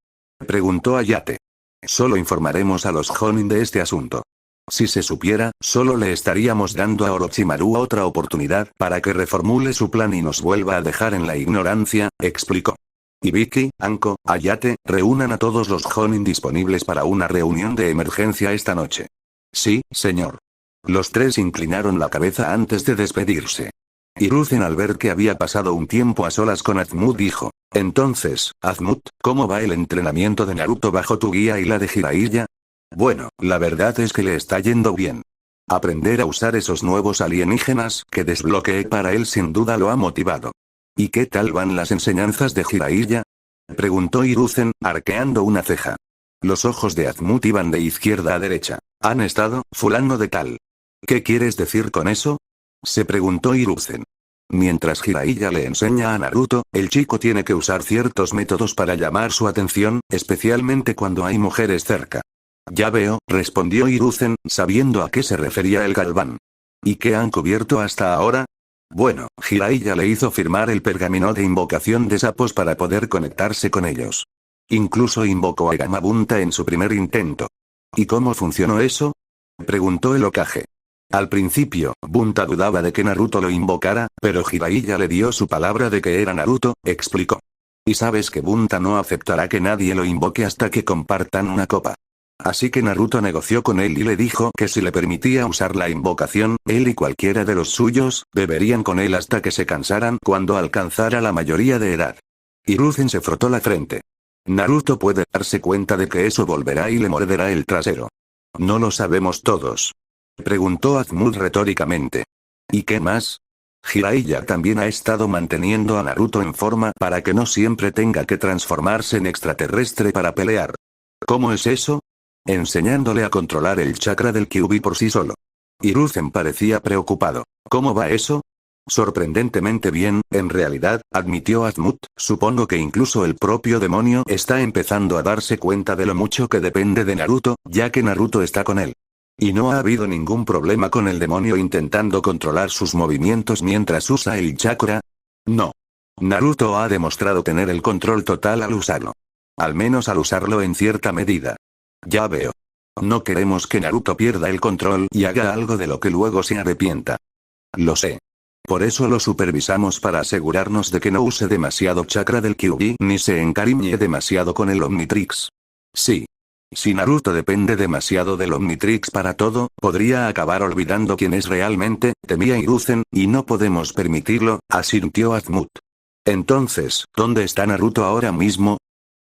preguntó Ayate. Solo informaremos a los Jonin de este asunto. Si se supiera, solo le estaríamos dando a Orochimaru otra oportunidad para que reformule su plan y nos vuelva a dejar en la ignorancia, explicó. Ibiki, Anko, Ayate, reúnan a todos los Jonin disponibles para una reunión de emergencia esta noche. Sí, señor. Los 3 inclinaron la cabeza antes de despedirse. Hiruzen, al ver que había pasado un tiempo a solas con Azumut, dijo: entonces, Azumut, ¿cómo va el entrenamiento de Naruto bajo tu guía y la de Jiraiya? Bueno, la verdad es que le está yendo bien. Aprender a usar esos nuevos alienígenas que desbloqueé para él sin duda lo ha motivado. ¿Y qué tal van las enseñanzas de Jiraiya? Preguntó Hiruzen, arqueando una ceja. Los ojos de Azumut iban de izquierda a derecha. ¿Han estado, fulano de tal? ¿Qué quieres decir con eso? Se preguntó Hiruzen. Mientras Jiraiya le enseña a Naruto, el chico tiene que usar ciertos métodos para llamar su atención, especialmente cuando hay mujeres cerca. Ya veo, respondió Hiruzen, sabiendo a qué se refería el Galván. ¿Y qué han cubierto hasta ahora? Bueno, Jiraiya le hizo firmar el pergamino de invocación de sapos para poder conectarse con ellos. Incluso invocó a Gamabunta en su primer intento. ¿Y cómo funcionó eso? Preguntó el Hokage. Al principio, Bunta dudaba de que Naruto lo invocara, pero Jiraiya le dio su palabra de que era Naruto, explicó. Y sabes que Bunta no aceptará que nadie lo invoque hasta que compartan una copa. Así que Naruto negoció con él y le dijo que si le permitía usar la invocación, él y cualquiera de los suyos, beberían con él hasta que se cansaran cuando alcanzara la mayoría de edad. Hiruzen se frotó la frente. Naruto puede darse cuenta de que eso volverá y le morderá el trasero. ¿No lo sabemos todos? Preguntó Azumut retóricamente. ¿Y qué más? Jiraiya también ha estado manteniendo a Naruto en forma para que no siempre tenga que transformarse en extraterrestre para pelear. ¿Cómo es eso? Enseñándole a controlar el chakra del Kyuubi por sí solo. Hiruzen parecía preocupado. ¿Cómo va eso? Sorprendentemente bien, en realidad, admitió Azumut, supongo que incluso el propio demonio está empezando a darse cuenta de lo mucho que depende de Naruto, ya que Naruto está con él. ¿Y no ha habido ningún problema con el demonio intentando controlar sus movimientos mientras usa el chakra? No. Naruto ha demostrado tener el control total al usarlo. Al menos al usarlo en cierta medida. Ya veo. No queremos que Naruto pierda el control y haga algo de lo que luego se arrepienta. Lo sé. Por eso lo supervisamos para asegurarnos de que no use demasiado chakra del Kyuubi ni se encariñe demasiado con el Omnitrix. Sí. Si Naruto depende demasiado del Omnitrix para todo, podría acabar olvidando quién es realmente, temía Hiruzen, y no podemos permitirlo, asintió Azumut. Entonces, ¿dónde está Naruto ahora mismo?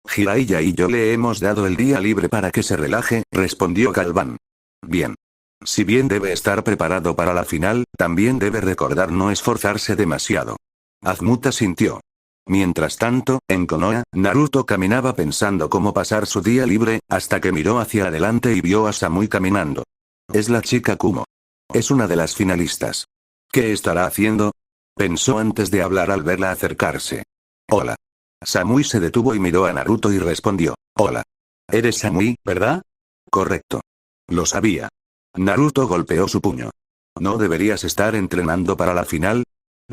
Jiraiya y yo le hemos dado el día libre para que se relaje, respondió Galván. Bien. Si bien debe estar preparado para la final, también debe recordar no esforzarse demasiado. Azumut asintió. Mientras tanto, en Konoha, Naruto caminaba pensando cómo pasar su día libre, hasta que miró hacia adelante y vio a Samui caminando. Es la chica Kumo. Es una de las finalistas. ¿Qué estará haciendo? Pensó antes de hablar al verla acercarse. Hola. Samui se detuvo y miró a Naruto y respondió. Hola. Eres Samui, ¿verdad? Correcto. Lo sabía. Naruto golpeó su puño. ¿No deberías estar entrenando para la final?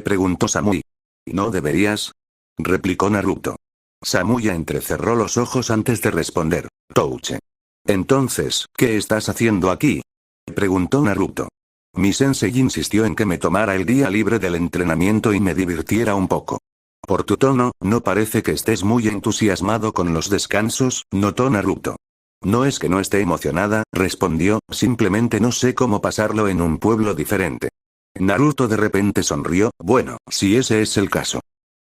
Preguntó Samui. ¿No deberías? Replicó Naruto. Samui entrecerró los ojos antes de responder. Touche. Entonces, ¿qué estás haciendo aquí? Preguntó Naruto. Mi sensei insistió en que me tomara el día libre del entrenamiento y me divirtiera un poco. Por tu tono, no parece que estés muy entusiasmado con los descansos, notó Naruto. No es que no esté emocionada, respondió, simplemente no sé cómo pasarlo en un pueblo diferente. Naruto de repente sonrió, bueno, si ese es el caso.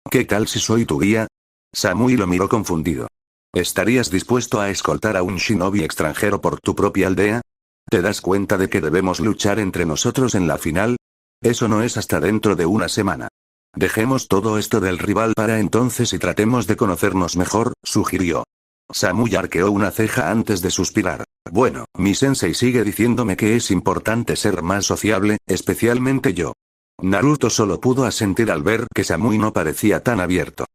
¿Qué tal si soy tu guía? Samui lo miró confundido. ¿Estarías dispuesto a escoltar a un shinobi extranjero por tu propia aldea? ¿Te das cuenta de que debemos luchar entre nosotros en la final? Eso no es hasta dentro de una semana. Dejemos todo esto del rival para entonces y tratemos de conocernos mejor, sugirió. Samui arqueó una ceja antes de suspirar. Bueno, mi sensei sigue diciéndome que es importante ser más sociable, especialmente yo. Naruto solo pudo asentir al ver que Samui no parecía tan abierto.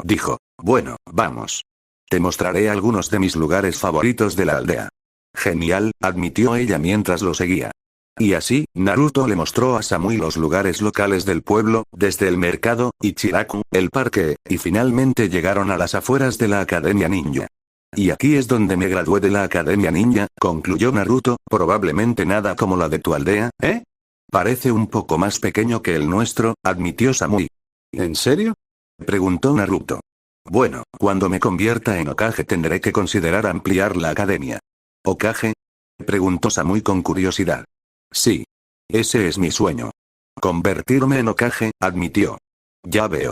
Dijo, bueno, vamos. Te mostraré algunos de mis lugares favoritos de la aldea. Genial, admitió ella mientras lo seguía. Y así, Naruto le mostró a Samui los lugares locales del pueblo, desde el mercado, Ichiraku, el parque, y finalmente llegaron a las afueras de la Academia Ninja. Y aquí es donde me gradué de la Academia Ninja, concluyó Naruto, probablemente nada como la de tu aldea, ¿eh? Parece un poco más pequeño que el nuestro, admitió Samui. ¿En serio? Preguntó Naruto. Bueno, cuando me convierta en Hokage tendré que considerar ampliar la academia. ¿Hokage? Preguntó Samui con curiosidad. Sí. Ese es mi sueño. Convertirme en Hokage, admitió. Ya veo.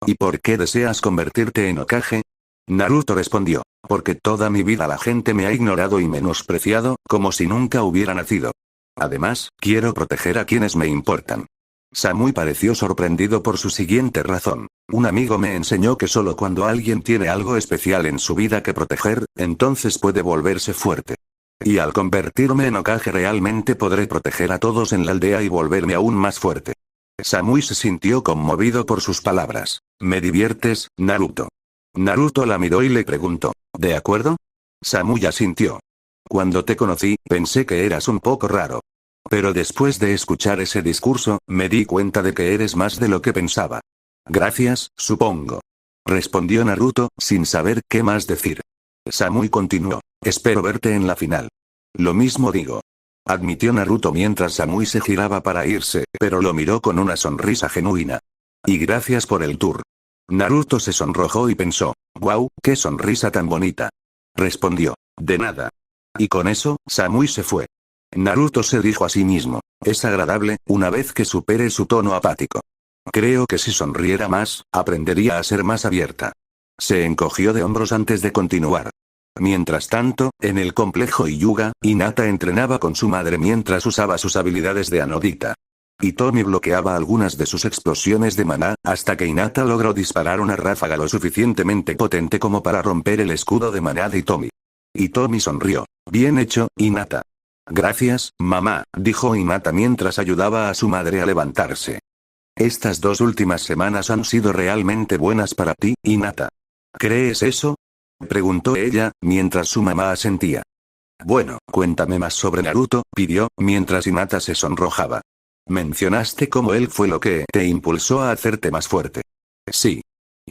¿Y por qué deseas convertirte en Hokage? Naruto respondió. Porque toda mi vida la gente me ha ignorado y menospreciado, como si nunca hubiera nacido. Además, quiero proteger a quienes me importan. Samui pareció sorprendido por su siguiente razón. Un amigo me enseñó que solo cuando alguien tiene algo especial en su vida que proteger, entonces puede volverse fuerte. Y al convertirme en Hokage realmente podré proteger a todos en la aldea y volverme aún más fuerte. Samui se sintió conmovido por sus palabras. ¿Me diviertes, Naruto? Naruto la miró y le preguntó. ¿De acuerdo? Samui asintió. Cuando te conocí, pensé que eras un poco raro. Pero después de escuchar ese discurso, me di cuenta de que eres más de lo que pensaba. Gracias, supongo. Respondió Naruto, sin saber qué más decir. Samui continuó. Espero verte en la final. Lo mismo digo. Admitió Naruto mientras Samui se giraba para irse, pero lo miró con una sonrisa genuina. Y gracias por el tour. Naruto se sonrojó y pensó. «Guau, qué sonrisa tan bonita». Respondió. «De nada». Y con eso, Samui se fue. Naruto se dijo a sí mismo. Es agradable, una vez que supere su tono apático. Creo que si sonriera más, aprendería a ser más abierta. Se encogió de hombros antes de continuar. Mientras tanto, en el complejo Hyuga, Hinata entrenaba con su madre mientras usaba sus habilidades de Anodita. Hitomi bloqueaba algunas de sus explosiones de maná, hasta que Hinata logró disparar una ráfaga lo suficientemente potente como para romper el escudo de maná de Hitomi. Hitomi sonrió. Bien hecho, Hinata. Gracias, mamá, dijo Hinata mientras ayudaba a su madre a levantarse. Estas 2 últimas semanas han sido realmente buenas para ti, Hinata. ¿Crees eso? Preguntó ella, mientras su mamá asentía. Bueno, cuéntame más sobre Naruto, pidió, mientras Hinata se sonrojaba. Mencionaste cómo él fue lo que te impulsó a hacerte más fuerte. Sí.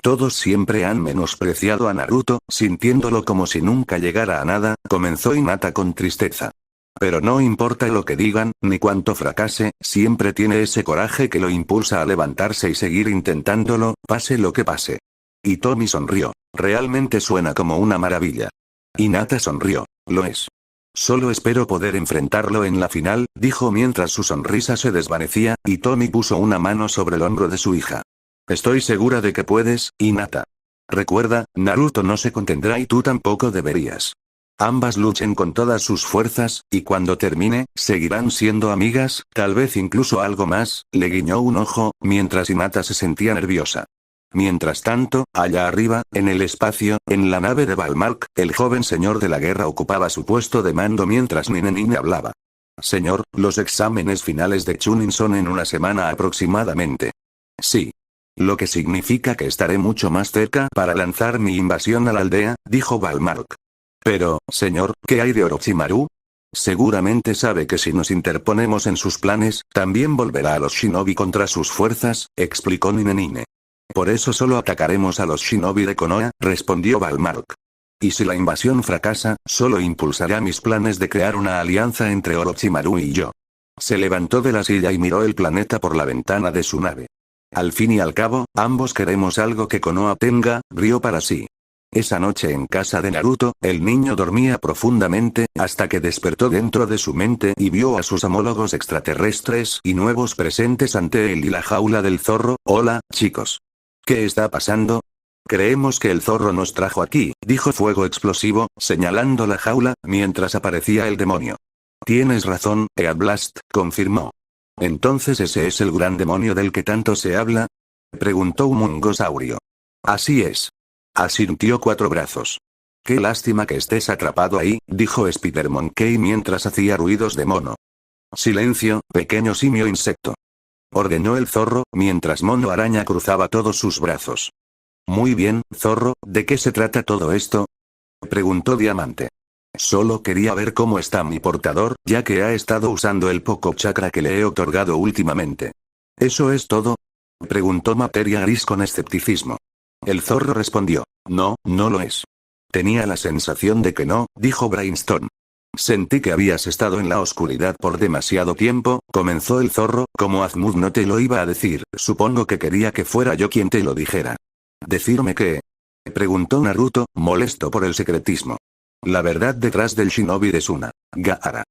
Todos siempre han menospreciado a Naruto, sintiéndolo como si nunca llegara a nada, comenzó Hinata con tristeza. Pero no importa lo que digan, ni cuánto fracase, siempre tiene ese coraje que lo impulsa a levantarse y seguir intentándolo, pase lo que pase. Hitomi sonrió. Realmente suena como una maravilla. Hinata sonrió. Lo es. Solo espero poder enfrentarlo en la final, dijo mientras su sonrisa se desvanecía, y Hitomi puso una mano sobre el hombro de su hija. Estoy segura de que puedes, Hinata. Recuerda, Naruto no se contendrá y tú tampoco deberías. Ambas luchen con todas sus fuerzas, y cuando termine, seguirán siendo amigas, tal vez incluso algo más, le guiñó un ojo, mientras Hinata se sentía nerviosa. Mientras tanto, allá arriba, en el espacio, en la nave de Balmark, el joven señor de la guerra ocupaba su puesto de mando mientras Nine hablaba. Señor, los exámenes finales de Chunin son en una semana aproximadamente. Sí. Lo que significa que estaré mucho más cerca para lanzar mi invasión a la aldea, dijo Balmark. Pero, señor, ¿qué hay de Orochimaru? Seguramente sabe que si nos interponemos en sus planes, también volverá a los shinobi contra sus fuerzas, explicó Nine. Por eso solo atacaremos a los shinobi de Konoha, respondió Balmark. Y si la invasión fracasa, solo impulsará mis planes de crear una alianza entre Orochimaru y yo. Se levantó de la silla y miró el planeta por la ventana de su nave. Al fin y al cabo, ambos queremos algo que Konoha tenga, rió para sí. Esa noche en casa de Naruto, el niño dormía profundamente, hasta que despertó dentro de su mente y vio a sus homólogos extraterrestres y nuevos presentes ante él y la jaula del zorro. Hola, chicos. ¿Qué está pasando? Creemos que el zorro nos trajo aquí, dijo Fuego Explosivo, señalando la jaula, mientras aparecía el demonio. Tienes razón, Eablast, confirmó. ¿Entonces ese es el gran demonio del que tanto se habla? Preguntó un mungosaurio. Así es. Asintió Cuatro Brazos. Qué lástima que estés atrapado ahí, dijo Spider-Monkey mientras hacía ruidos de mono. Silencio, pequeño simio insecto. Ordenó el zorro, mientras Mono Araña cruzaba todos sus brazos. Muy bien, zorro, ¿de qué se trata todo esto? Preguntó Diamante. Solo quería ver cómo está mi portador, ya que ha estado usando el poco chakra que le he otorgado últimamente. ¿Eso es todo? Preguntó Materia Gris con escepticismo. El zorro respondió. No, no lo es. Tenía la sensación de que no, dijo Brainstorm. Sentí que habías estado en la oscuridad por demasiado tiempo, comenzó el zorro, como Azmud no te lo iba a decir, supongo que quería que fuera yo quien te lo dijera. ¿Decirme qué? Preguntó Naruto, molesto por el secretismo. La verdad detrás del shinobi de Suna. Gaara.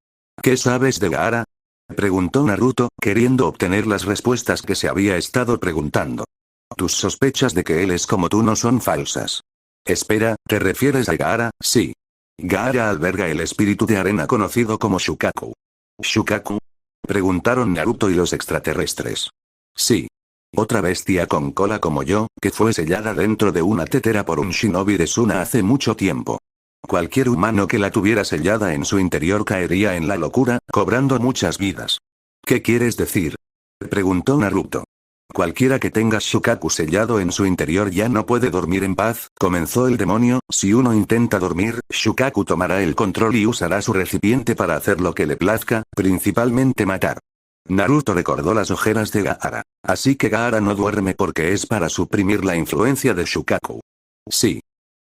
¿Qué sabes de Gaara? Preguntó Naruto, queriendo obtener las respuestas que se había estado preguntando. Tus sospechas de que él es como tú no son falsas. Espera, ¿te refieres a Gaara? Sí. Gaara alberga el espíritu de arena conocido como Shukaku. ¿Shukaku? Preguntaron Naruto y los extraterrestres. Sí. Otra bestia con cola como yo, que fue sellada dentro de una tetera por un shinobi de Suna hace mucho tiempo. Cualquier humano que la tuviera sellada en su interior caería en la locura, cobrando muchas vidas. ¿Qué quieres decir? Preguntó Naruto. Cualquiera que tenga Shukaku sellado en su interior ya no puede dormir en paz, comenzó el demonio. Si uno intenta dormir, Shukaku tomará el control y usará su recipiente para hacer lo que le plazca, principalmente matar. Naruto recordó las ojeras de Gaara. Así que Gaara no duerme porque es para suprimir la influencia de Shukaku. Sí.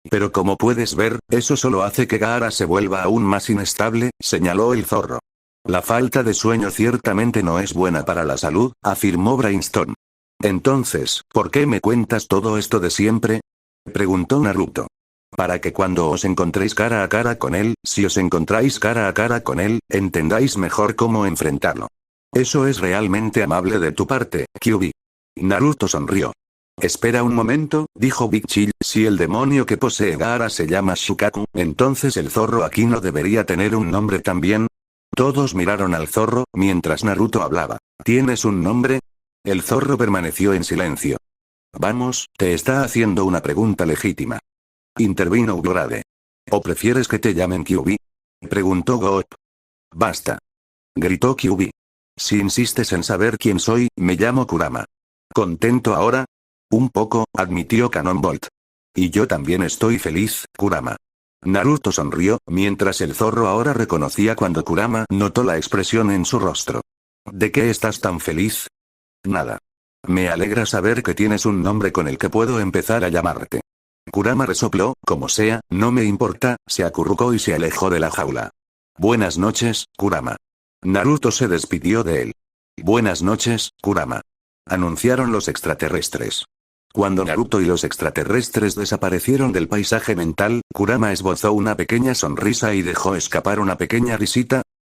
Pero como puedes ver, eso solo hace que Gaara se vuelva aún más inestable, señaló el zorro. La falta de sueño ciertamente no es buena para la salud, afirmó Brainstorm. Entonces, ¿por qué me cuentas todo esto de siempre? Preguntó Naruto. Para que cuando os encontréis cara a cara con él, si os encontráis cara a cara con él, entendáis mejor cómo enfrentarlo. Eso es realmente amable de tu parte, Kyuubi. Naruto sonrió. Espera un momento, dijo Big Chill, si el demonio que posee Gaara se llama Shukaku, entonces el zorro aquí no debería tener un nombre también. Todos miraron al zorro, mientras Naruto hablaba. ¿Tienes un nombre? El zorro permaneció en silencio. Vamos, te está haciendo una pregunta legítima. Intervino Ugrade. ¿O prefieres que te llamen Kyuubi? Preguntó Goop. Basta. Gritó Kyuubi. Si insistes en saber quién soy, me llamo Kurama. ¿Contento ahora? Un poco, admitió Canonbolt. Y yo también estoy feliz, Kurama. Naruto sonrió, mientras el zorro ahora reconocía cuando Kurama notó la expresión en su rostro. ¿De qué estás tan feliz? Nada. Me alegra saber que tienes un nombre con el que puedo empezar a llamarte. Kurama resopló, como sea, no me importa, se acurrucó y se alejó de la jaula. Buenas noches, Kurama. Naruto se despidió de él. Buenas noches, Kurama. Anunciaron los extraterrestres. Cuando Naruto y los extraterrestres desaparecieron del paisaje mental, Kurama esbozó una pequeña sonrisa y dejó escapar una pequeña risita,